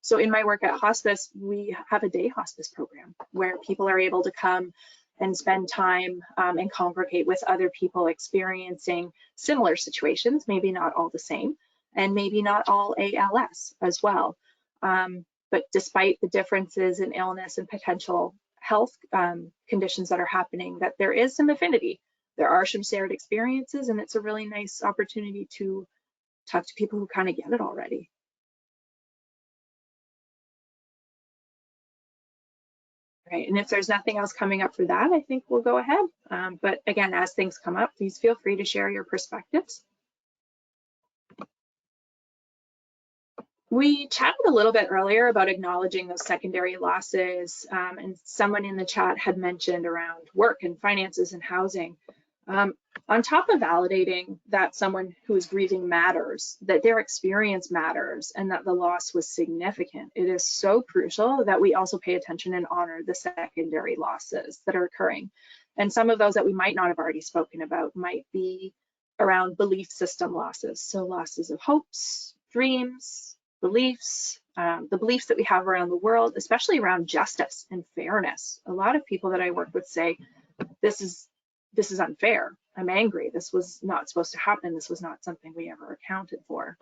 So in my work at Hospice, we have a day hospice program where people are able to come and spend time and congregate with other people experiencing similar situations, maybe not all the same, and maybe not all ALS as well. But despite the differences in illness and potential health conditions that are happening, that there is some affinity. There are some shared experiences, and it's a really nice opportunity to talk to people who kind of get it already. Right, and if there's nothing else coming up for that, I think we'll go ahead. But again, as things come up, please feel free to share your perspectives. We chatted a little bit earlier about acknowledging those secondary losses, and someone in the chat had mentioned around work and finances and housing. On top of validating that someone who is grieving matters, that their experience matters, and that the loss was significant, it is so crucial that we also pay attention and honor the secondary losses that are occurring. And some of those that we might not have already spoken about might be around belief system losses. So losses of hopes, dreams, beliefs, the beliefs that we have around the world, especially around justice and fairness. A lot of people that I work with say, this is unfair. I'm angry. This was not supposed to happen. This was not something we ever accounted for.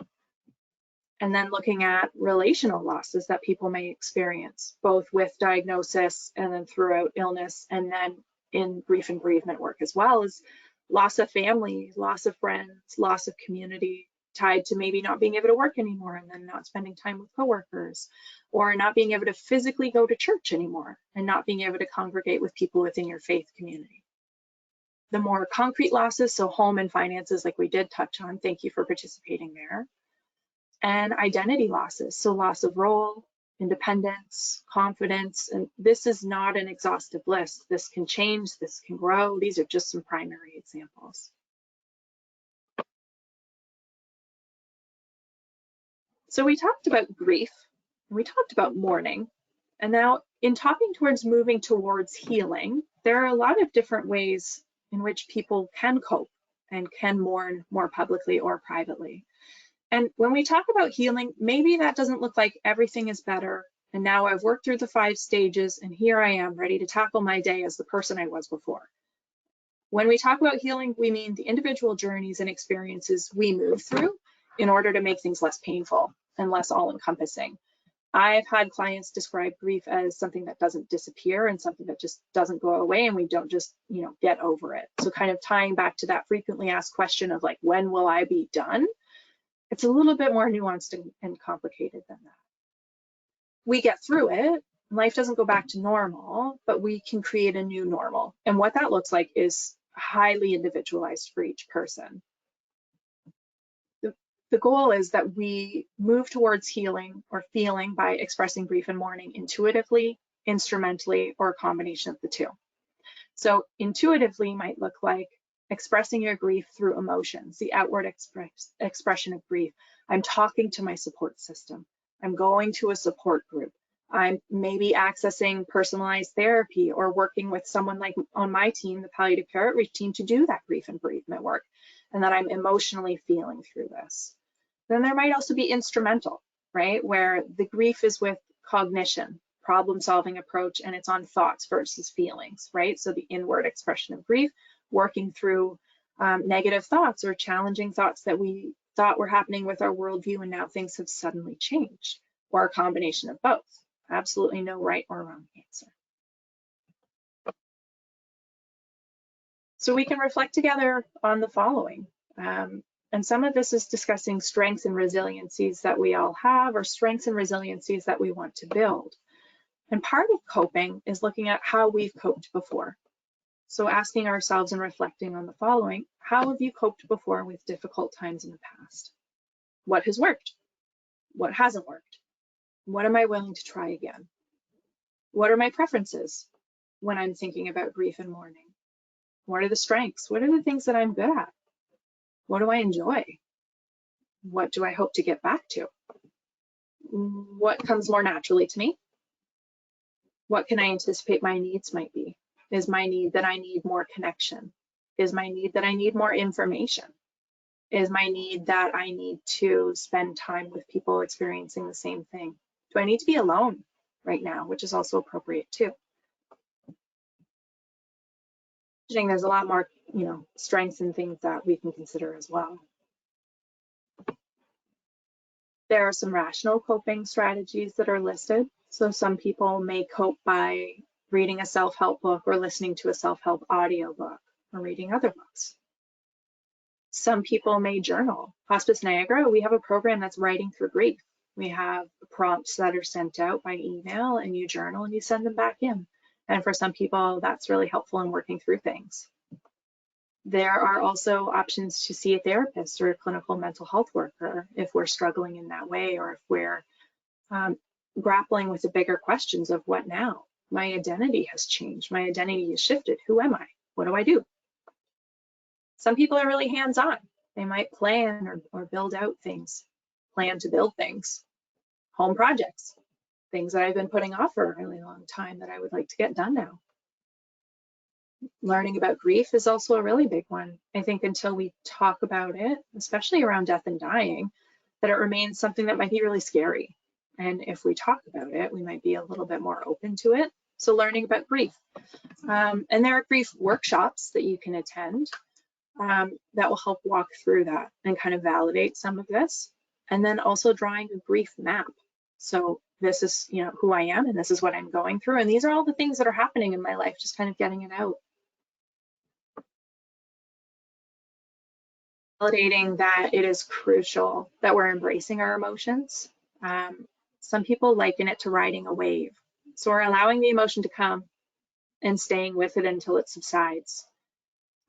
And then looking at relational losses that people may experience, both with diagnosis and then throughout illness, and then in grief and bereavement work as well, as loss of family, loss of friends, loss of community, tied to maybe not being able to work anymore and then not spending time with coworkers, or not being able to physically go to church anymore and not being able to congregate with people within your faith community. The more concrete losses, so home and finances, like we did touch on, thank you for participating there. And identity losses, so loss of role, independence, confidence, and this is not an exhaustive list. This can change, this can grow. These are just some primary examples. So we talked about grief, and we talked about mourning, and now in talking towards moving towards healing, there are a lot of different ways in which people can cope and can mourn more publicly or privately. And when we talk about healing, maybe that doesn't look like everything is better, and now I've worked through the 5 stages, and here I am ready to tackle my day as the person I was before. When we talk about healing, we mean the individual journeys and experiences we move through in order to make things less painful and less all-encompassing. I've had clients describe grief as something that doesn't disappear and something that just doesn't go away, and we don't just, get over it. So kind of tying back to that frequently asked question of like, when will I be done? It's a little bit more nuanced and complicated than that. We get through it. Life doesn't go back to normal, but we can create a new normal. And what that looks like is highly individualized for each person. The goal is that we move towards healing or feeling by expressing grief and mourning intuitively, instrumentally, or a combination of the two. So intuitively might look like expressing your grief through emotions, the outward expression of grief. I'm talking to my support system. I'm going to a support group. I'm maybe accessing personalized therapy or working with someone like on my team, the palliative care outreach team, to do that grief and bereavement work, and that I'm emotionally feeling through this. Then there might also be instrumental, right? Where the grief is with cognition, problem-solving approach, and it's on thoughts versus feelings, right? So the inward expression of grief, working through negative thoughts or challenging thoughts that we thought were happening with our worldview, and now things have suddenly changed, or a combination of both. Absolutely no right or wrong answer. So we can reflect together on the following. And some of this is discussing strengths and resiliencies that we all have, or strengths and resiliencies that we want to build. And part of coping is looking at how we've coped before. So asking ourselves and reflecting on the following: how have you coped before with difficult times in the past? What has worked? What hasn't worked? What am I willing to try again? What are my preferences when I'm thinking about grief and mourning? What are the strengths? What are the things that I'm good at? What do I enjoy? What do I hope to get back to? What comes more naturally to me? What can I anticipate my needs might be? Is my need that I need more connection? Is my need that I need more information? Is my need that I need to spend time with people experiencing the same thing? Do I need to be alone right now, which is also appropriate too. I think there's a lot more, strengths and things that we can consider as well. There are some rational coping strategies that are listed. So some people may cope by reading a self-help book or listening to a self-help audiobook or reading other books. Some people may journal. Hospice Niagara, we have a program that's writing through grief. We have prompts that are sent out by email, and you journal and you send them back in. And for some people, that's really helpful in working through things. There are also options to see a therapist or a clinical mental health worker if we're struggling in that way, or if we're grappling with the bigger questions of what now? My identity has changed. My identity has shifted. Who am I? What do I do? Some people are really hands-on. They might plan or build out things, plan to build things, home projects, things that I've been putting off for a really long time that I would like to get done now. Learning about grief is also a really big one. I think until we talk about it, especially around death and dying, that it remains something that might be really scary. And if we talk about it, we might be a little bit more open to it. So learning about grief. And there are grief workshops that you can attend that will help walk through that and kind of validate some of this. And then also drawing a grief map. So this is, who I am, and this is what I'm going through. And these are all the things that are happening in my life, just kind of getting it out. Validating that it is crucial that we're embracing our emotions. Some people liken it to riding a wave. So we're allowing the emotion to come and staying with it until it subsides.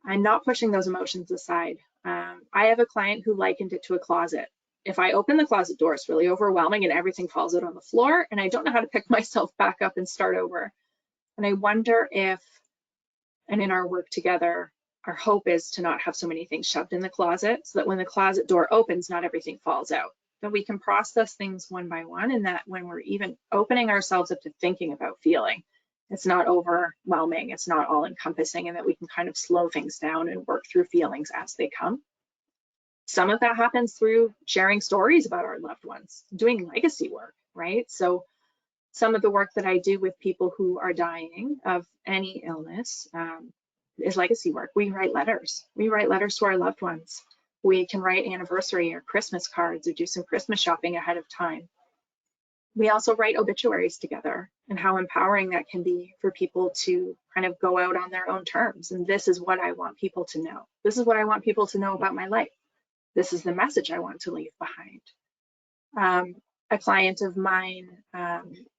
I'm not pushing those emotions aside. I have a client who likened it to a closet. If I open the closet door, it's really overwhelming and everything falls out on the floor and I don't know how to pick myself back up and start over. And I wonder if, and in our work together, our hope is to not have so many things shoved in the closet so that when the closet door opens, not everything falls out. That we can process things one by one, and that when we're even opening ourselves up to thinking about feeling, it's not overwhelming, it's not all encompassing, and that we can kind of slow things down and work through feelings as they come. Some of that happens through sharing stories about our loved ones, doing legacy work, right? So some of the work that I do with people who are dying of any illness is legacy work. We write letters. We write letters to our loved ones. We can write anniversary or Christmas cards or do some Christmas shopping ahead of time. We also write obituaries together, and how empowering that can be for people to kind of go out on their own terms. And this is what I want people to know. This is what I want people to know about my life. This is the message I want to leave behind. A client of mine,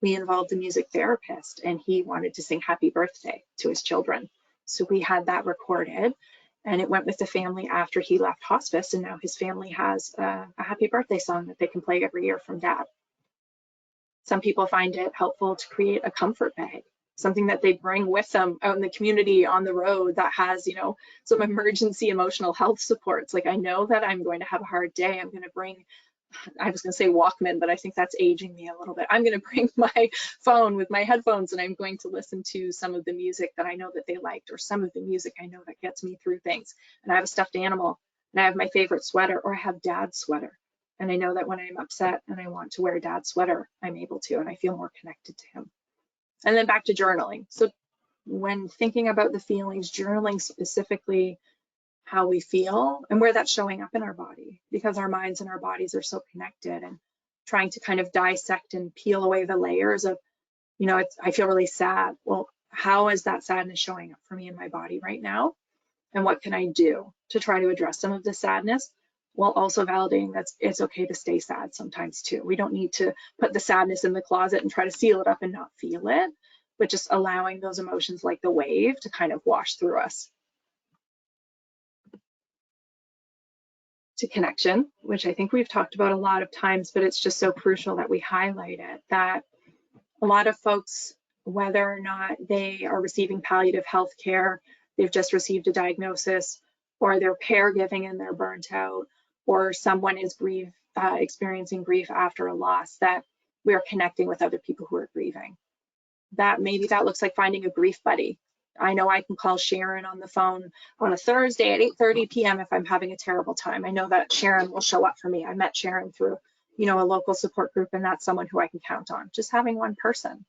we involved a music therapist, and he wanted to sing happy birthday to his children. So we had that recorded, and it went with the family after he left hospice, and now his family has a happy birthday song that they can play every year from dad. Some people find it helpful to create a comfort bag, something that they bring with them out in the community on the road that has, some emergency emotional health supports. Like, I know that I'm going to have a hard day. I'm going to bring, I was going to say Walkman, but I think that's aging me a little bit. I'm going to bring my phone with my headphones, and I'm going to listen to some of the music that I know that they liked, or some of the music I know that gets me through things. And I have a stuffed animal, and I have my favorite sweater, or I have dad's sweater. And I know that when I'm upset and I want to wear dad's sweater, I'm able to, and I feel more connected to him. And then back to journaling. So when thinking about the feelings, journaling specifically how we feel and where that's showing up in our body, because our minds and our bodies are so connected, and trying to kind of dissect and peel away the layers of, I feel really sad. Well, how is that sadness showing up for me in my body right now? And what can I do to try to address some of the sadness, while also validating that it's okay to stay sad sometimes too. We don't need to put the sadness in the closet and try to seal it up and not feel it, but just allowing those emotions like the wave to kind of wash through us. To connection, which I think we've talked about a lot of times, but it's just so crucial that we highlight it, that a lot of folks, whether or not they are receiving palliative health care, they've just received a diagnosis, or they're caregiving and they're burnt out, or someone is experiencing grief after a loss, that we are connecting with other people who are grieving. That maybe that looks like finding a grief buddy. I know I can call Sharon on the phone on a Thursday at 8:30 p.m. if I'm having a terrible time. I know that Sharon will show up for me. I met Sharon through, you know, a local support group, and that's someone who I can count on, just having one person.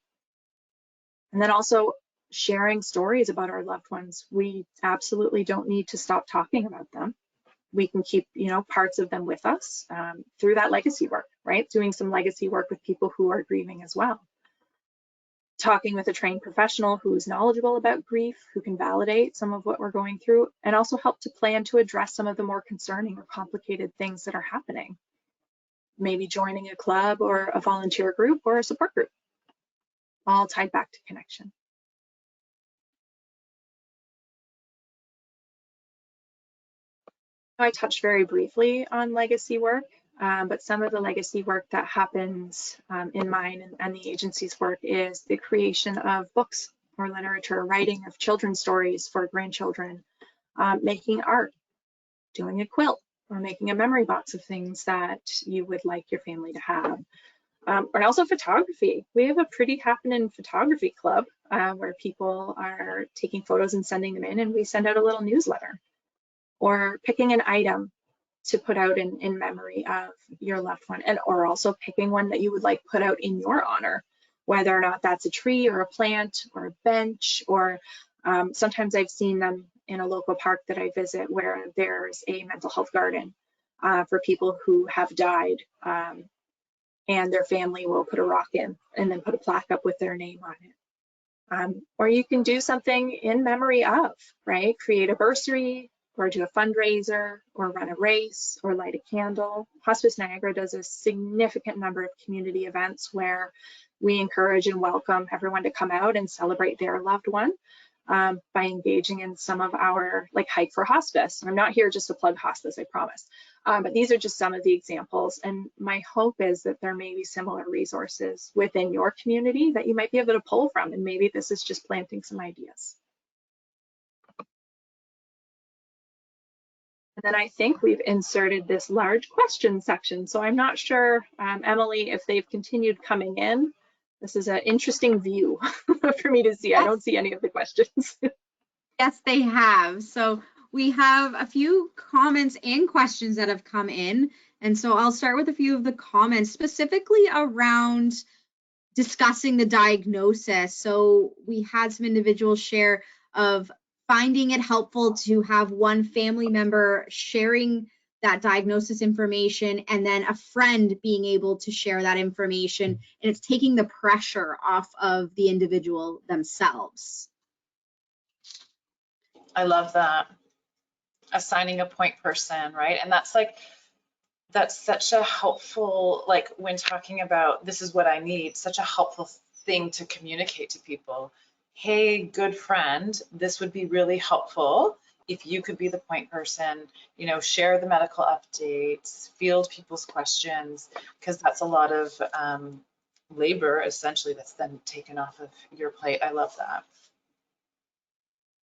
And then also sharing stories about our loved ones. We absolutely don't need to stop talking about them. We can keep, you know, parts of them with us through that legacy work, right? Doing some legacy work with people who are grieving as well. Talking with a trained professional who's knowledgeable about grief, who can validate some of what we're going through, and also help to plan to address some of the more concerning or complicated things that are happening. Maybe joining a club or a volunteer group or a support group, all tied back to connection. I touched very briefly on legacy work, but some of the legacy work that happens in mine and the agency's work is the creation of books or literature, writing of children's stories for grandchildren, making art, doing a quilt, or making a memory box of things that you would like your family to have. And also photography. We have a pretty happening photography club where people are taking photos and sending them in, and we send out a little newsletter. Or picking an item to put out in memory of your loved one, and or also picking one that you would like put out in your honor, whether or not that's a tree or a plant or a bench, or sometimes I've seen them in a local park that I visit where there's a mental health garden for people who have died, and their family will put a rock in and then put a plaque up with their name on it. Or you can do something in memory of, right? Create a bursary, or do a fundraiser, or run a race, or light a candle. Hospice Niagara does a significant number of community events where we encourage and welcome everyone to come out and celebrate their loved one by engaging in some of our, like Hike for Hospice. I'm not here just to plug hospice, I promise. But these are just some of the examples. And my hope is that there may be similar resources within your community that you might be able to pull from. And maybe this is just planting some ideas. And then I think we've inserted this large question section. So I'm not sure, Emily, if they've continued coming in. This is an interesting view for me to see. Yes. I don't see any of the questions. Yes, they have. So we have a few comments and questions that have come in. And so I'll start with a few of the comments specifically around discussing the diagnosis. So we had some individuals share of finding it helpful to have one family member sharing that diagnosis information and then a friend being able to share that information, and it's taking the pressure off of the individual themselves. I love that. Assigning a point person, right? And that's such a helpful, like when talking about this is what I need, such a helpful thing to communicate to people. Hey, good friend, this would be really helpful if you could be the point person, you know, share the medical updates, field people's questions, because that's a lot of labor essentially that's then taken off of your plate. I love that.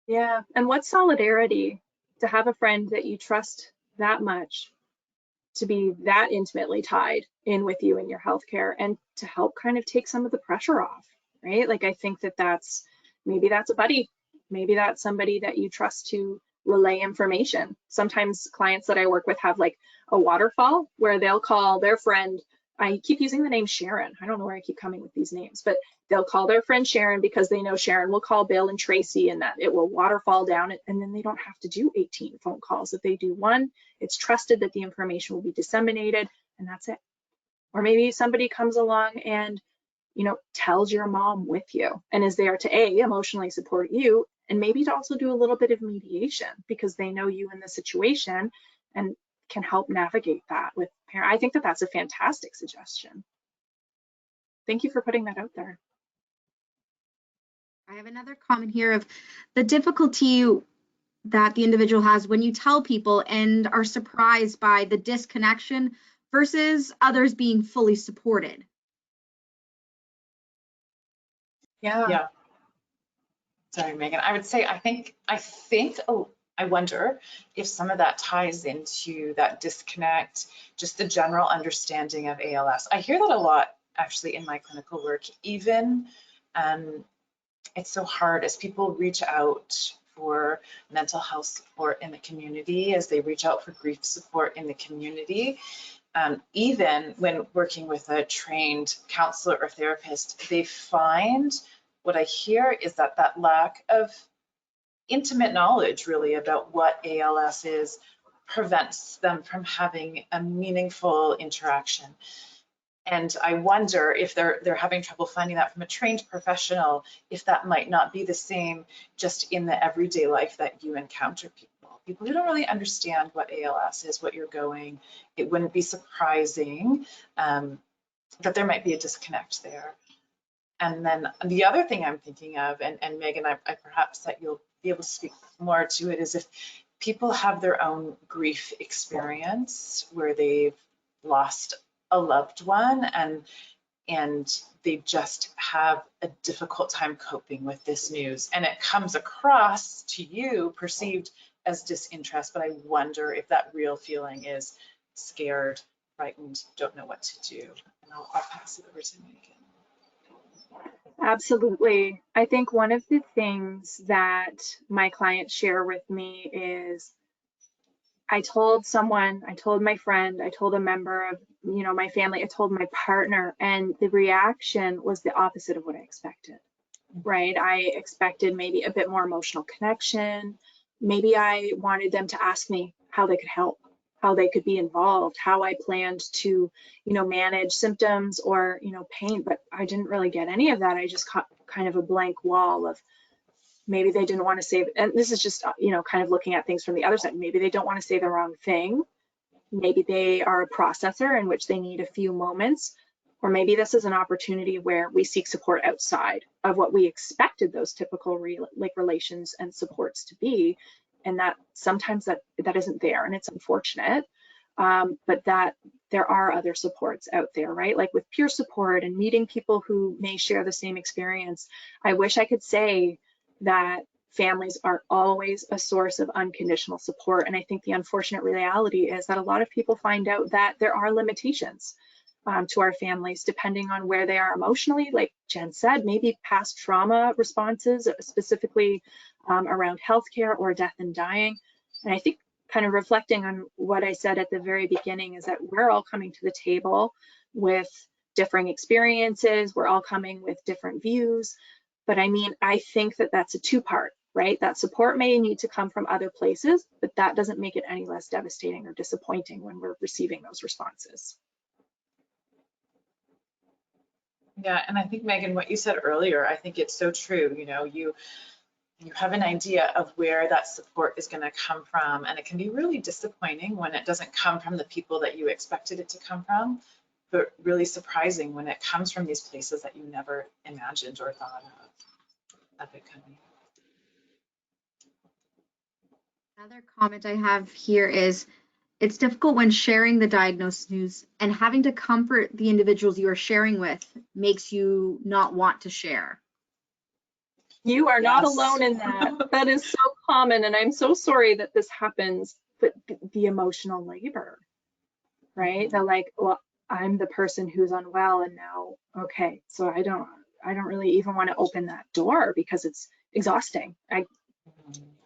Yeah, and what solidarity to have a friend that you trust that much, to be that intimately tied in with you in your healthcare, and to help kind of take some of the pressure off, right? Like I think that's maybe that's a buddy, maybe that's somebody that you trust to relay information. Sometimes clients that I work with have like a waterfall where they'll call their friend. I keep using the name Sharon. I don't know where I keep coming with these names, but they'll call their friend Sharon because they know Sharon will call Bill and Tracy, and that it will waterfall down, and then they don't have to do 18 phone calls. If they do one, it's trusted that the information will be disseminated, and that's it. Or maybe somebody comes along and, you know, tells your mom with you and is there to emotionally support you, and maybe to also do a little bit of mediation because they know you in the situation and can help navigate that with parents. I think that that's a fantastic suggestion. Thank you for putting that out there. I have another comment here of the difficulty that the individual has when you tell people and are surprised by the disconnection versus others being fully supported. Yeah. Sorry, Megan. I would say, I wonder if some of that ties into that disconnect, just the general understanding of ALS. I hear that a lot actually in my clinical work. Even it's so hard as people reach out for mental health support in the community, as they reach out for grief support in the community. even when working with a trained counselor or therapist, they find, what I hear is that that lack of intimate knowledge really about what ALS is prevents them from having a meaningful interaction. And I wonder if they're having trouble finding that from a trained professional, if that might not be the same just in the everyday life that you encounter people who don't really understand what ALS is, what you're going. It wouldn't be surprising that there might be a disconnect there. And then the other thing I'm thinking of, and Megan, I perhaps that you'll be able to speak more to it, is if people have their own grief experience where they've lost a loved one and they just have a difficult time coping with this news, and it comes across to you perceived as disinterest, but I wonder if that real feeling is scared, frightened, don't know what to do. And I'll pass it over to Megan. Absolutely. I think one of the things that my clients share with me is, I told someone, I told my friend, I told a member of, my family, I told my partner, and the reaction was the opposite of what I expected, right? I expected maybe a bit more emotional connection. Maybe I wanted them to ask me how they could help, how they could be involved, how I planned to, manage symptoms or, pain, but I didn't really get any of that. I just caught kind of a blank wall of, maybe they didn't want to say, and this is just, kind of looking at things from the other side. Maybe they don't want to say the wrong thing. Maybe they are a processor in which they need a few moments, or maybe this is an opportunity where we seek support outside of what we expected those typical relations and supports to be. And that sometimes that isn't there, and it's unfortunate, but that there are other supports out there, right? Like with peer support and meeting people who may share the same experience. I wish I could say that families are always a source of unconditional support. And I think the unfortunate reality is that a lot of people find out that there are limitations to our families, depending on where they are emotionally, like Jen said, maybe past trauma responses, specifically around healthcare or death and dying. And I think kind of reflecting on what I said at the very beginning is that we're all coming to the table with differing experiences. We're all coming with different views. But I mean, I think that that's a two-part, right? That support may need to come from other places, but that doesn't make it any less devastating or disappointing when we're receiving those responses. Yeah, and I think, Megan, what you said earlier, I think it's so true. You have an idea of where that support is going to come from, and it can be really disappointing when it doesn't come from the people that you expected it to come from, but really surprising when it comes from these places that you never imagined or thought of it coming. Another comment I have here is, it's difficult when sharing the diagnosis news and having to comfort the individuals you are sharing with makes you not want to share. You are not alone in that. That is so common, and I'm so sorry that this happens, but the emotional labor, right? They're like, well, I'm the person who's unwell, and now, okay, so I don't really even want to open that door because it's exhausting.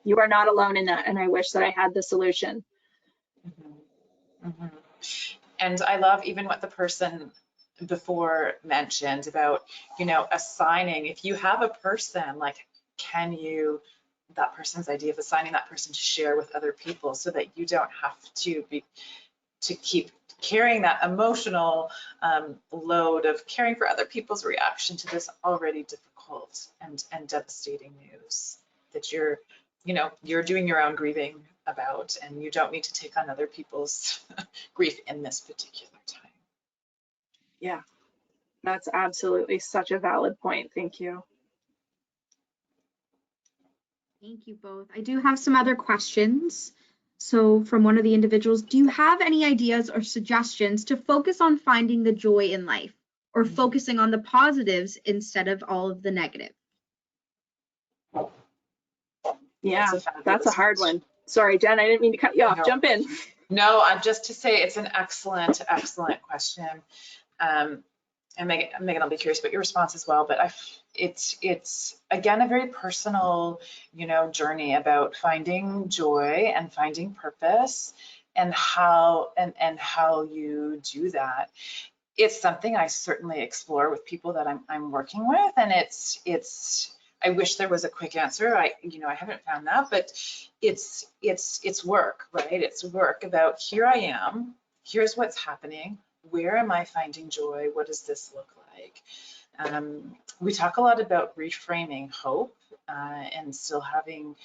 You are not alone in that, and I wish that I had the solution. And I love even what the person before mentioned about, assigning, if you have a person, like, can you, that person's idea of assigning that person to share with other people so that you don't have to keep carrying that emotional load of caring for other people's reaction to this already difficult and devastating news that you're doing your own grieving about, and you don't need to take on other people's grief in this particular time. Yeah, that's absolutely such a valid point. Thank you. Thank you both. I do have some other questions. So from one of the individuals, do you have any ideas or suggestions to focus on finding the joy in life or focusing on the positives instead of all of the negative? Yeah, that's a hard one. Sorry, Jen, I didn't mean to cut you off. No. Jump in. No, just to say it's an excellent question. And Megan, I'll be curious about your response as well, but it's again, a very personal, journey about finding joy and finding purpose and how you do that. It's something I certainly explore with people that I'm working with, and it's I wish there was a quick answer. I haven't found that, but it's work, right? It's work about here I am, here's what's happening, where am I finding joy, what does this look like? We talk a lot about reframing hope and still having,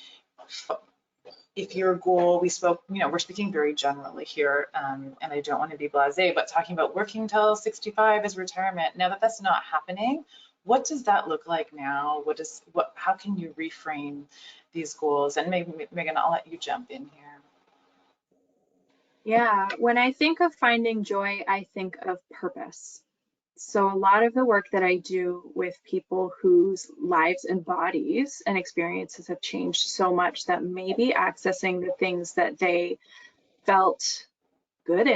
if your goal, we're speaking very generally here, and I don't want to be blasé, but talking about working till 65 as retirement. Now that that's not happening, what does that look like now? How can you reframe these goals? And maybe, Megan, I'll let you jump in here. Yeah, when I think of finding joy, I think of purpose. So a lot of the work that I do with people whose lives and bodies and experiences have changed so much that maybe accessing the things that they felt good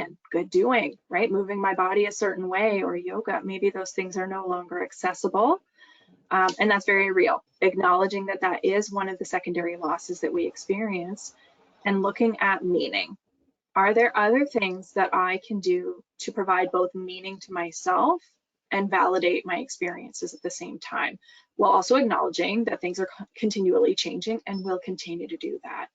doing, right? Moving my body a certain way or yoga, maybe those things are no longer accessible. And that's very real. Acknowledging that that is one of the secondary losses that we experience, and looking at meaning. Are there other things that I can do to provide both meaning to myself and validate my experiences at the same time, while also acknowledging that things are continually changing and will continue to do that?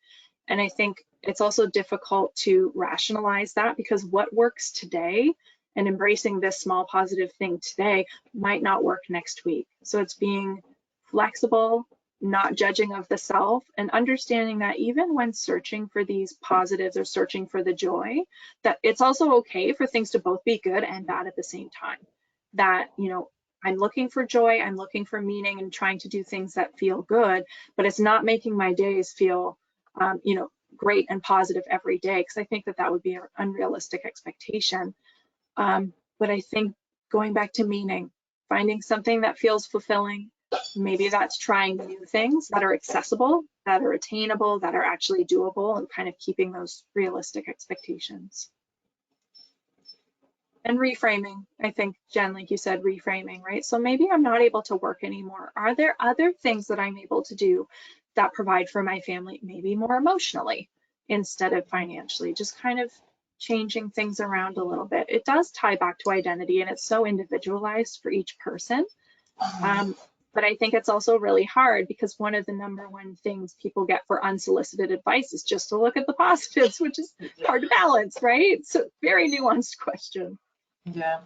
And I think it's also difficult to rationalize that, because what works today and embracing this small positive thing today might not work next week. So it's being flexible, not judging of the self, and understanding that even when searching for these positives or searching for the joy, that it's also okay for things to both be good and bad at the same time. That, I'm looking for joy, I'm looking for meaning, and trying to do things that feel good, but it's not making my days feel, great and positive every day, because I think that that would be an unrealistic expectation. But I think going back to meaning, finding something that feels fulfilling, maybe that's trying new things that are accessible, that are attainable, that are actually doable, and kind of keeping those realistic expectations. And reframing, I think, Jen, like you said, reframing, right? So maybe I'm not able to work anymore. Are there other things that I'm able to do that provide for my family, maybe more emotionally instead of financially? Just kind of changing things around a little bit. It does tie back to identity, and it's so individualized for each person. But I think it's also really hard, because one of the #1 things people get for unsolicited advice is just to look at the positives, which is hard to balance, right? So very nuanced question. Yeah,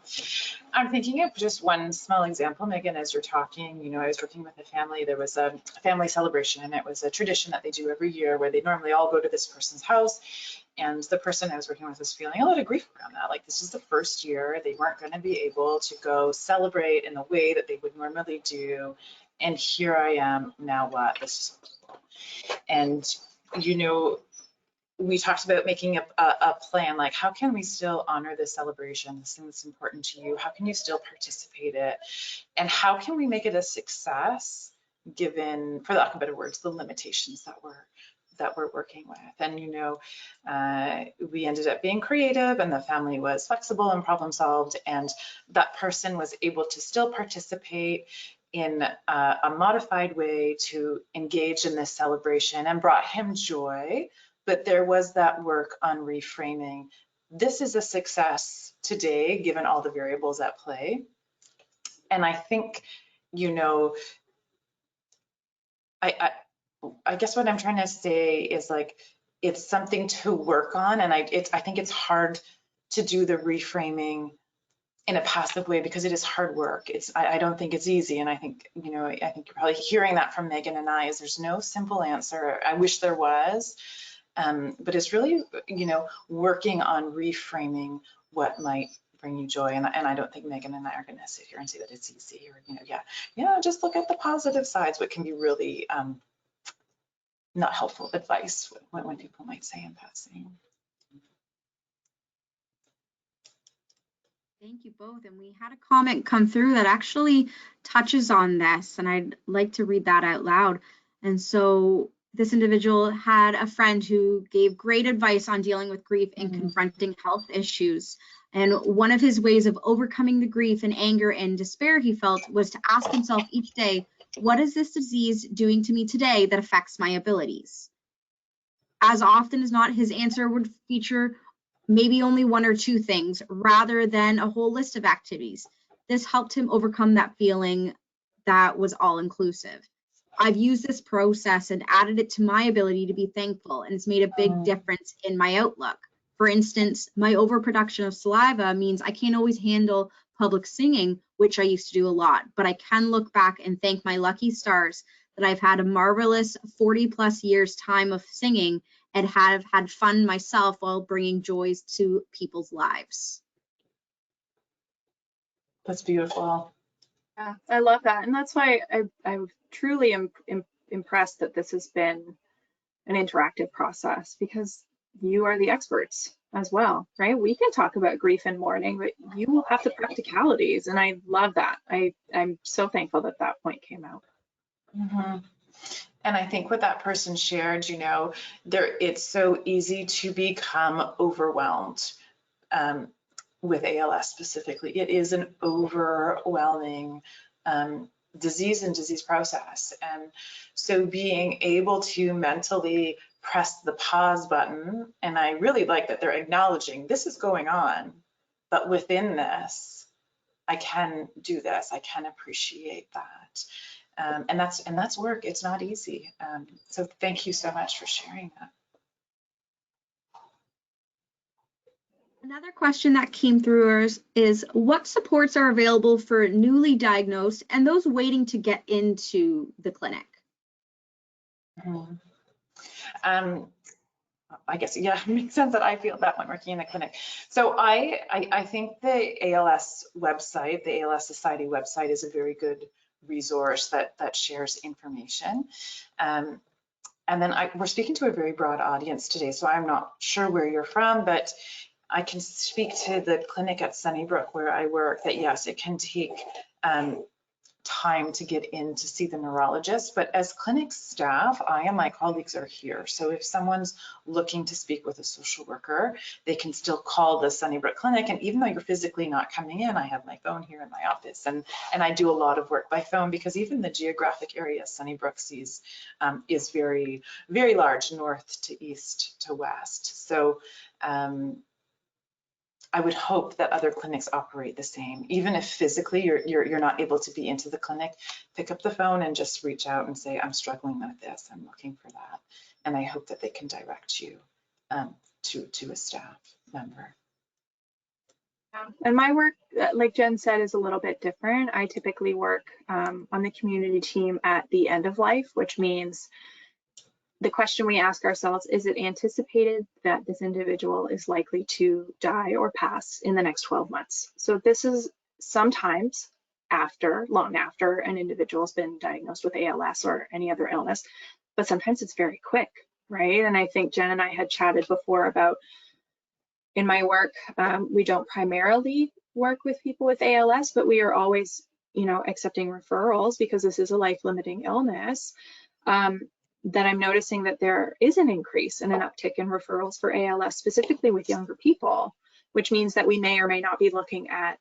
I'm thinking of just one small example, Megan, as you're talking. I was working with a family. There was a family celebration, and it was a tradition that they do every year where they normally all go to this person's house. And the person I was working with was feeling a lot of grief around that. Like, this is the first year they weren't going to be able to go celebrate in the way that they would normally do. And here I am, now what? This is horrible. And, we talked about making a plan, like, how can we still honor this celebration, this thing that's important to you? How can you still participate it? And how can we make it a success, given, for lack of better words, the limitations that we're working with? And, we ended up being creative, and the family was flexible and problem solved, and that person was able to still participate in a modified way to engage in this celebration, and brought him joy. But there was that work on reframing. This is a success today, given all the variables at play. And I think, I guess what I'm trying to say is, like, it's something to work on. And I think it's hard to do the reframing in a passive way, because it is hard work. I don't think it's easy. And I think, I think you're probably hearing that from Megan and I, is there's no simple answer. I wish there was. But it's really, working on reframing what might bring you joy. And I don't think Megan and I are going to sit here and say that it's easy, or, just look at the positive sides, what can be really not helpful advice, when people might say in passing. Thank you both. And we had a comment come through that actually touches on this, and I'd like to read that out loud. And so this individual had a friend who gave great advice on dealing with grief and confronting health issues. And one of his ways of overcoming the grief and anger and despair he felt was to ask himself each day, what is this disease doing to me today that affects my abilities? As often as not, his answer would feature, maybe only 1 or 2 things rather than a whole list of activities. This helped him overcome that feeling that was all inclusive. I've used this process and added it to my ability to be thankful, and it's made a big difference in my outlook. For instance, my overproduction of saliva means I can't always handle public singing, which I used to do a lot, but I can look back and thank my lucky stars that I've had a marvelous 40+ years time of singing and have had fun myself while bringing joys to people's lives. That's beautiful. Yeah, I love that. And that's why I'm truly impressed that this has been an interactive process, because you are the experts as well, right? We can talk about grief and mourning, but you will have the practicalities. And I love that. I'm so thankful that that point came out. Mm-hmm. And I think what that person shared, you know, it's so easy to become overwhelmed with ALS specifically. It is an overwhelming disease and disease process. And so being able to mentally press the pause button, and I really like that they're acknowledging this is going on, but within this, I can do this, I can appreciate that. And that's work. It's not easy. So thank you so much for sharing that. Another question that came through is what supports are available for newly diagnosed and those waiting to get into the clinic? I guess, yeah, it makes sense that I feel that when working in the clinic. So I think the ALS website, the ALS Society website, is a very good resource that shares information. And then we're speaking to a very broad audience today, so I'm not sure where you're from, but I can speak to the clinic at Sunnybrook where I work, that yes, it can take time to get in to see the neurologist, but as clinic staff, I and my colleagues are here. So if someone's looking to speak with a social worker, they can still call the Sunnybrook clinic. And even though you're physically not coming in, I have my phone here in my office, and I do a lot of work by phone, because even the geographic area Sunnybrook sees is very, very large, north to east to west. So I would hope that other clinics operate the same. Even if physically you're not able to be into the clinic, pick up the phone and just reach out and say, I'm struggling with this, I'm looking for that. And I hope that they can direct you to a staff member. And my work, like Jen said, is a little bit different. I typically work on the community team at the end of life, which means the question we ask ourselves, is it anticipated that this individual is likely to die or pass in the next 12 months? So this is sometimes long after an individual's been diagnosed with ALS or any other illness, but sometimes it's very quick, right? And I think Jen and I had chatted before about, in my work, we don't primarily work with people with ALS, but we are always, accepting referrals because this is a life-limiting illness. That I'm noticing that there is an increase and an uptick in referrals for ALS, specifically with younger people, which means that we may or may not be looking at,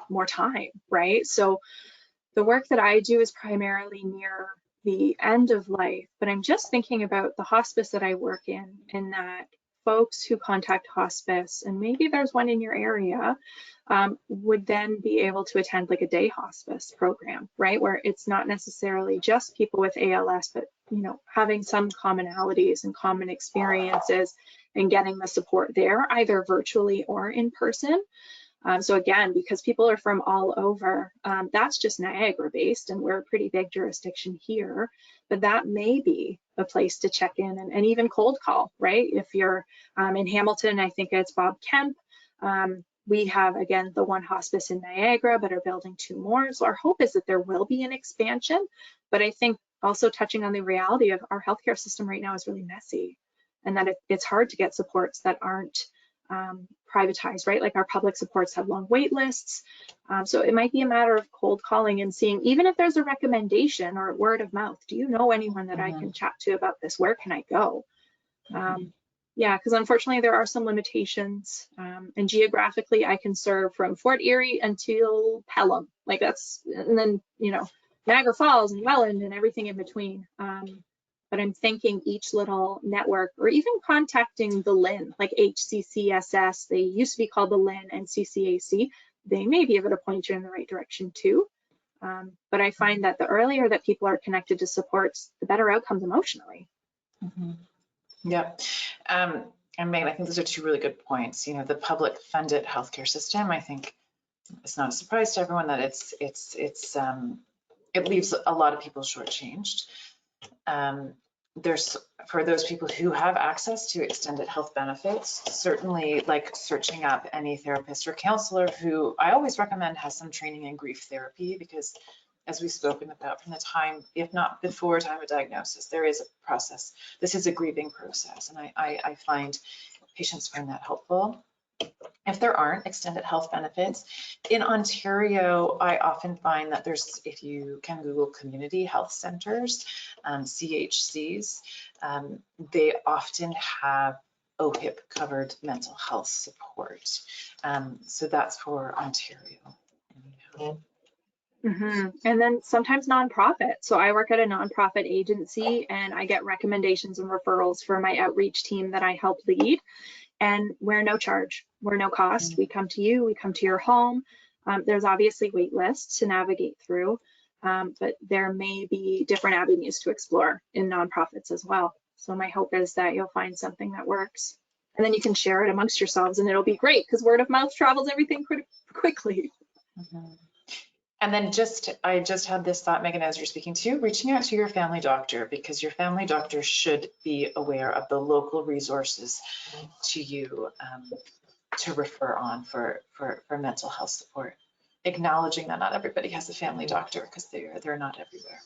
more time, right? So the work that I do is primarily near the end of life, but I'm just thinking about the hospice that I work in, and that folks who contact hospice, and maybe there's one in your area, would then be able to attend like a day hospice program, right? Where it's not necessarily just people with ALS, but having some commonalities and common experiences and getting the support there, either virtually or in person. So again, because people are from all over, that's just Niagara based, and we're a pretty big jurisdiction here, but that may be a place to check in and even cold call, right? If you're in Hamilton, I think it's Bob Kemp. We have, again, the one hospice in Niagara, but are building 2 more. So our hope is that there will be an expansion, but I think also touching on the reality of our healthcare system right now is really messy, and that it's hard to get supports that aren't privatized, right? Like our public supports have long wait lists. So it might be a matter of cold calling and seeing, even if there's a recommendation or word of mouth, do you know anyone that I can chat to about this? Where can I go? Yeah, because unfortunately there are some limitations, and geographically I can serve from Fort Erie until Pelham, and then Niagara Falls and Welland and everything in between. but I'm thinking each little network, or even contacting the LIN, like HCCSS, they used to be called the LIN and CCAC, they may be able to point you in the right direction too. But I find that the earlier that people are connected to supports, the better outcomes emotionally. Mm-hmm. Yep. And Megan, I think those are two really good points. You know, the public funded healthcare system, I think it's not a surprise to everyone that it leaves a lot of people shortchanged. There's, for those people who have access to extended health benefits, certainly like searching up any therapist or counselor who I always recommend has some training in grief therapy, because as we've spoken about from the time, if not before time of diagnosis, there is a process. This is a grieving process, and I find patients find that helpful. If there aren't extended health benefits, in Ontario, I often find that there's, if you can Google community health centers, CHCs, they often have OHIP covered mental health support. So that's for Ontario. And then sometimes nonprofit. So I work at a nonprofit agency and I get recommendations and referrals for my outreach team that I help lead. And we're no charge, we're no cost. We come to you, we come to your home. There's obviously wait lists to navigate through, but there may be different avenues to explore in nonprofits as well. So my hope is that you'll find something that works. And then you can share it amongst yourselves and it'll be great, because word of mouth travels everything pretty quickly. And then I just had this thought, Megan, as you're speaking to, reaching out to your family doctor, because your family doctor should be aware of the local resources to you to refer on for mental health support. Acknowledging that not everybody has a family doctor, because they're not everywhere.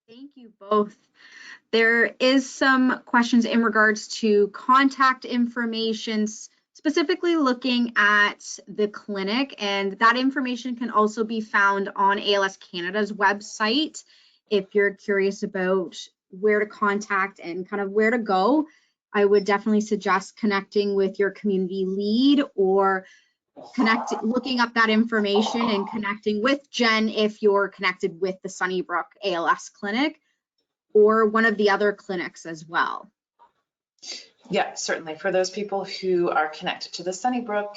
Thank you both. There is some questions in regards to contact information, specifically looking at the clinic, and that information can also be found on ALS Canada's website. If you're curious about where to contact and kind of where to go, I would definitely suggest connecting with your community lead, or looking up that information and connecting with Jen if you're connected with the Sunnybrook ALS clinic or one of the other clinics as well. Yeah, certainly. For those people who are connected to the Sunnybrook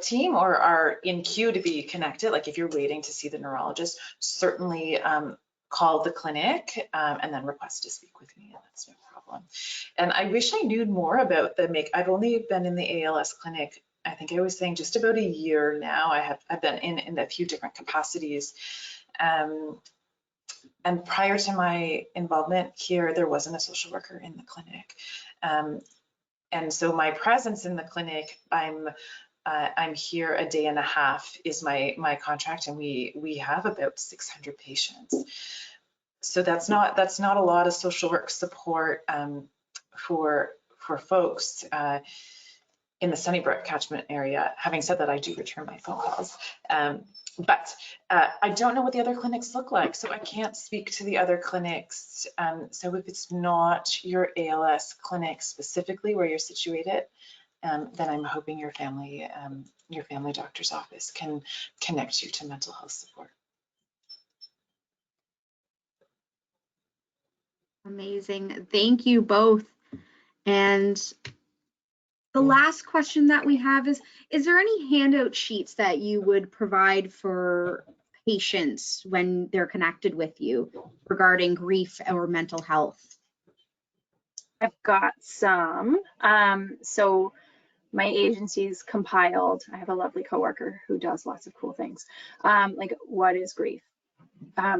team, or are in queue to be connected, like if you're waiting to see the neurologist, certainly call the clinic and then request to speak with me, and that's no problem. And I wish I knew more about I've only been in the ALS clinic, I think I was saying just about a year now. I've been in a few different capacities. And prior to my involvement here, there wasn't a social worker in the clinic. And so my presence in the clinic, I'm here a day and a half is my contract, and we have about 600 patients. So that's not a lot of social work support for folks in the Sunnybrook catchment area. Having said that, I do return my phone calls. But I don't know what the other clinics look like, so I can't speak to the other clinics. So if it's not your ALS clinic specifically where you're situated, then I'm hoping your family doctor's office can connect you to mental health support. Amazing. Thank you both. And the last question that we have is there any handout sheets that you would provide for patients when they're connected with you regarding grief or mental health? I've got some. So my agency's compiled, I have a lovely coworker who does lots of cool things, like what is grief?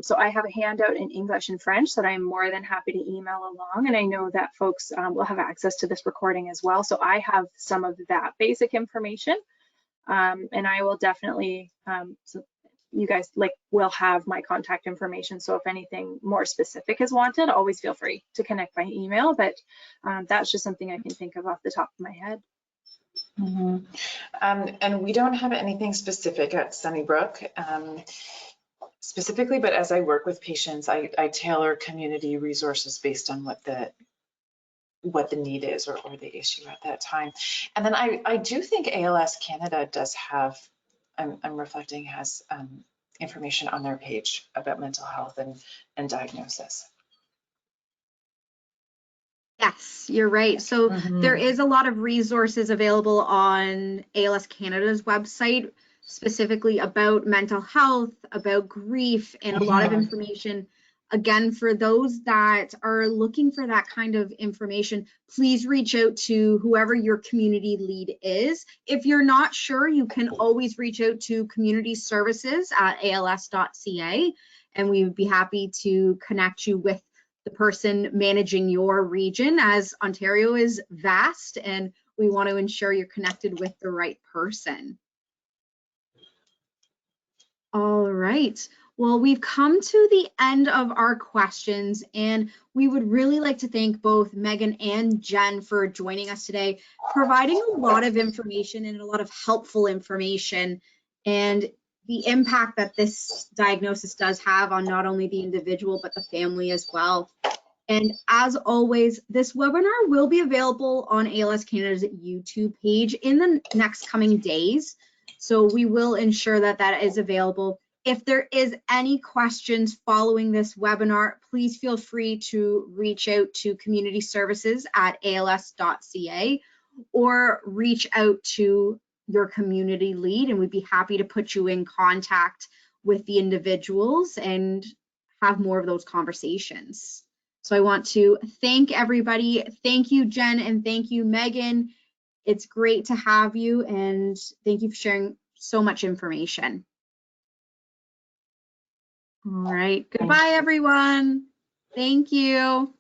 So I have a handout in English and French that I'm more than happy to email along, and I know that folks will have access to this recording as well. So I have some of that basic information, and I will definitely, so you guys will have my contact information. So if anything more specific is wanted, always feel free to connect by email, but that's just something I can think of off the top of my head. Mm-hmm. And we don't have anything specific at Sunnybrook. Specifically, but as I work with patients, I tailor community resources based on what the need is or the issue at that time. And then I do think ALS Canada does have I'm reflecting has information on their page about mental health and diagnosis. Yes, you're right. So Mhm. there is a lot of resources available on ALS Canada's website, specifically about mental health, about grief, and a lot of information. Again, for those that are looking for that kind of information, please reach out to whoever your community lead is. If you're not sure, you can always reach out to community services at als.ca, and we would be happy to connect you with the person managing your region, as Ontario is vast and we want to ensure you're connected with the right person. All right. Well, we've come to the end of our questions, and we would really like to thank both Megan and Jen for joining us today, providing a lot of information and a lot of helpful information, and the impact that this diagnosis does have on not only the individual, but the family as well. And as always, this webinar will be available on ALS Canada's YouTube page in the next coming days. So we will ensure that that is available. If there is any questions following this webinar, please feel free to reach out to community services at als.ca or reach out to your community lead, and we'd be happy to put you in contact with the individuals and have more of those conversations. So I want to thank everybody. Thank you, Jen, and thank you, Megan. It's great to have you, and thank you for sharing so much information. All right, goodbye, everyone. Thank you.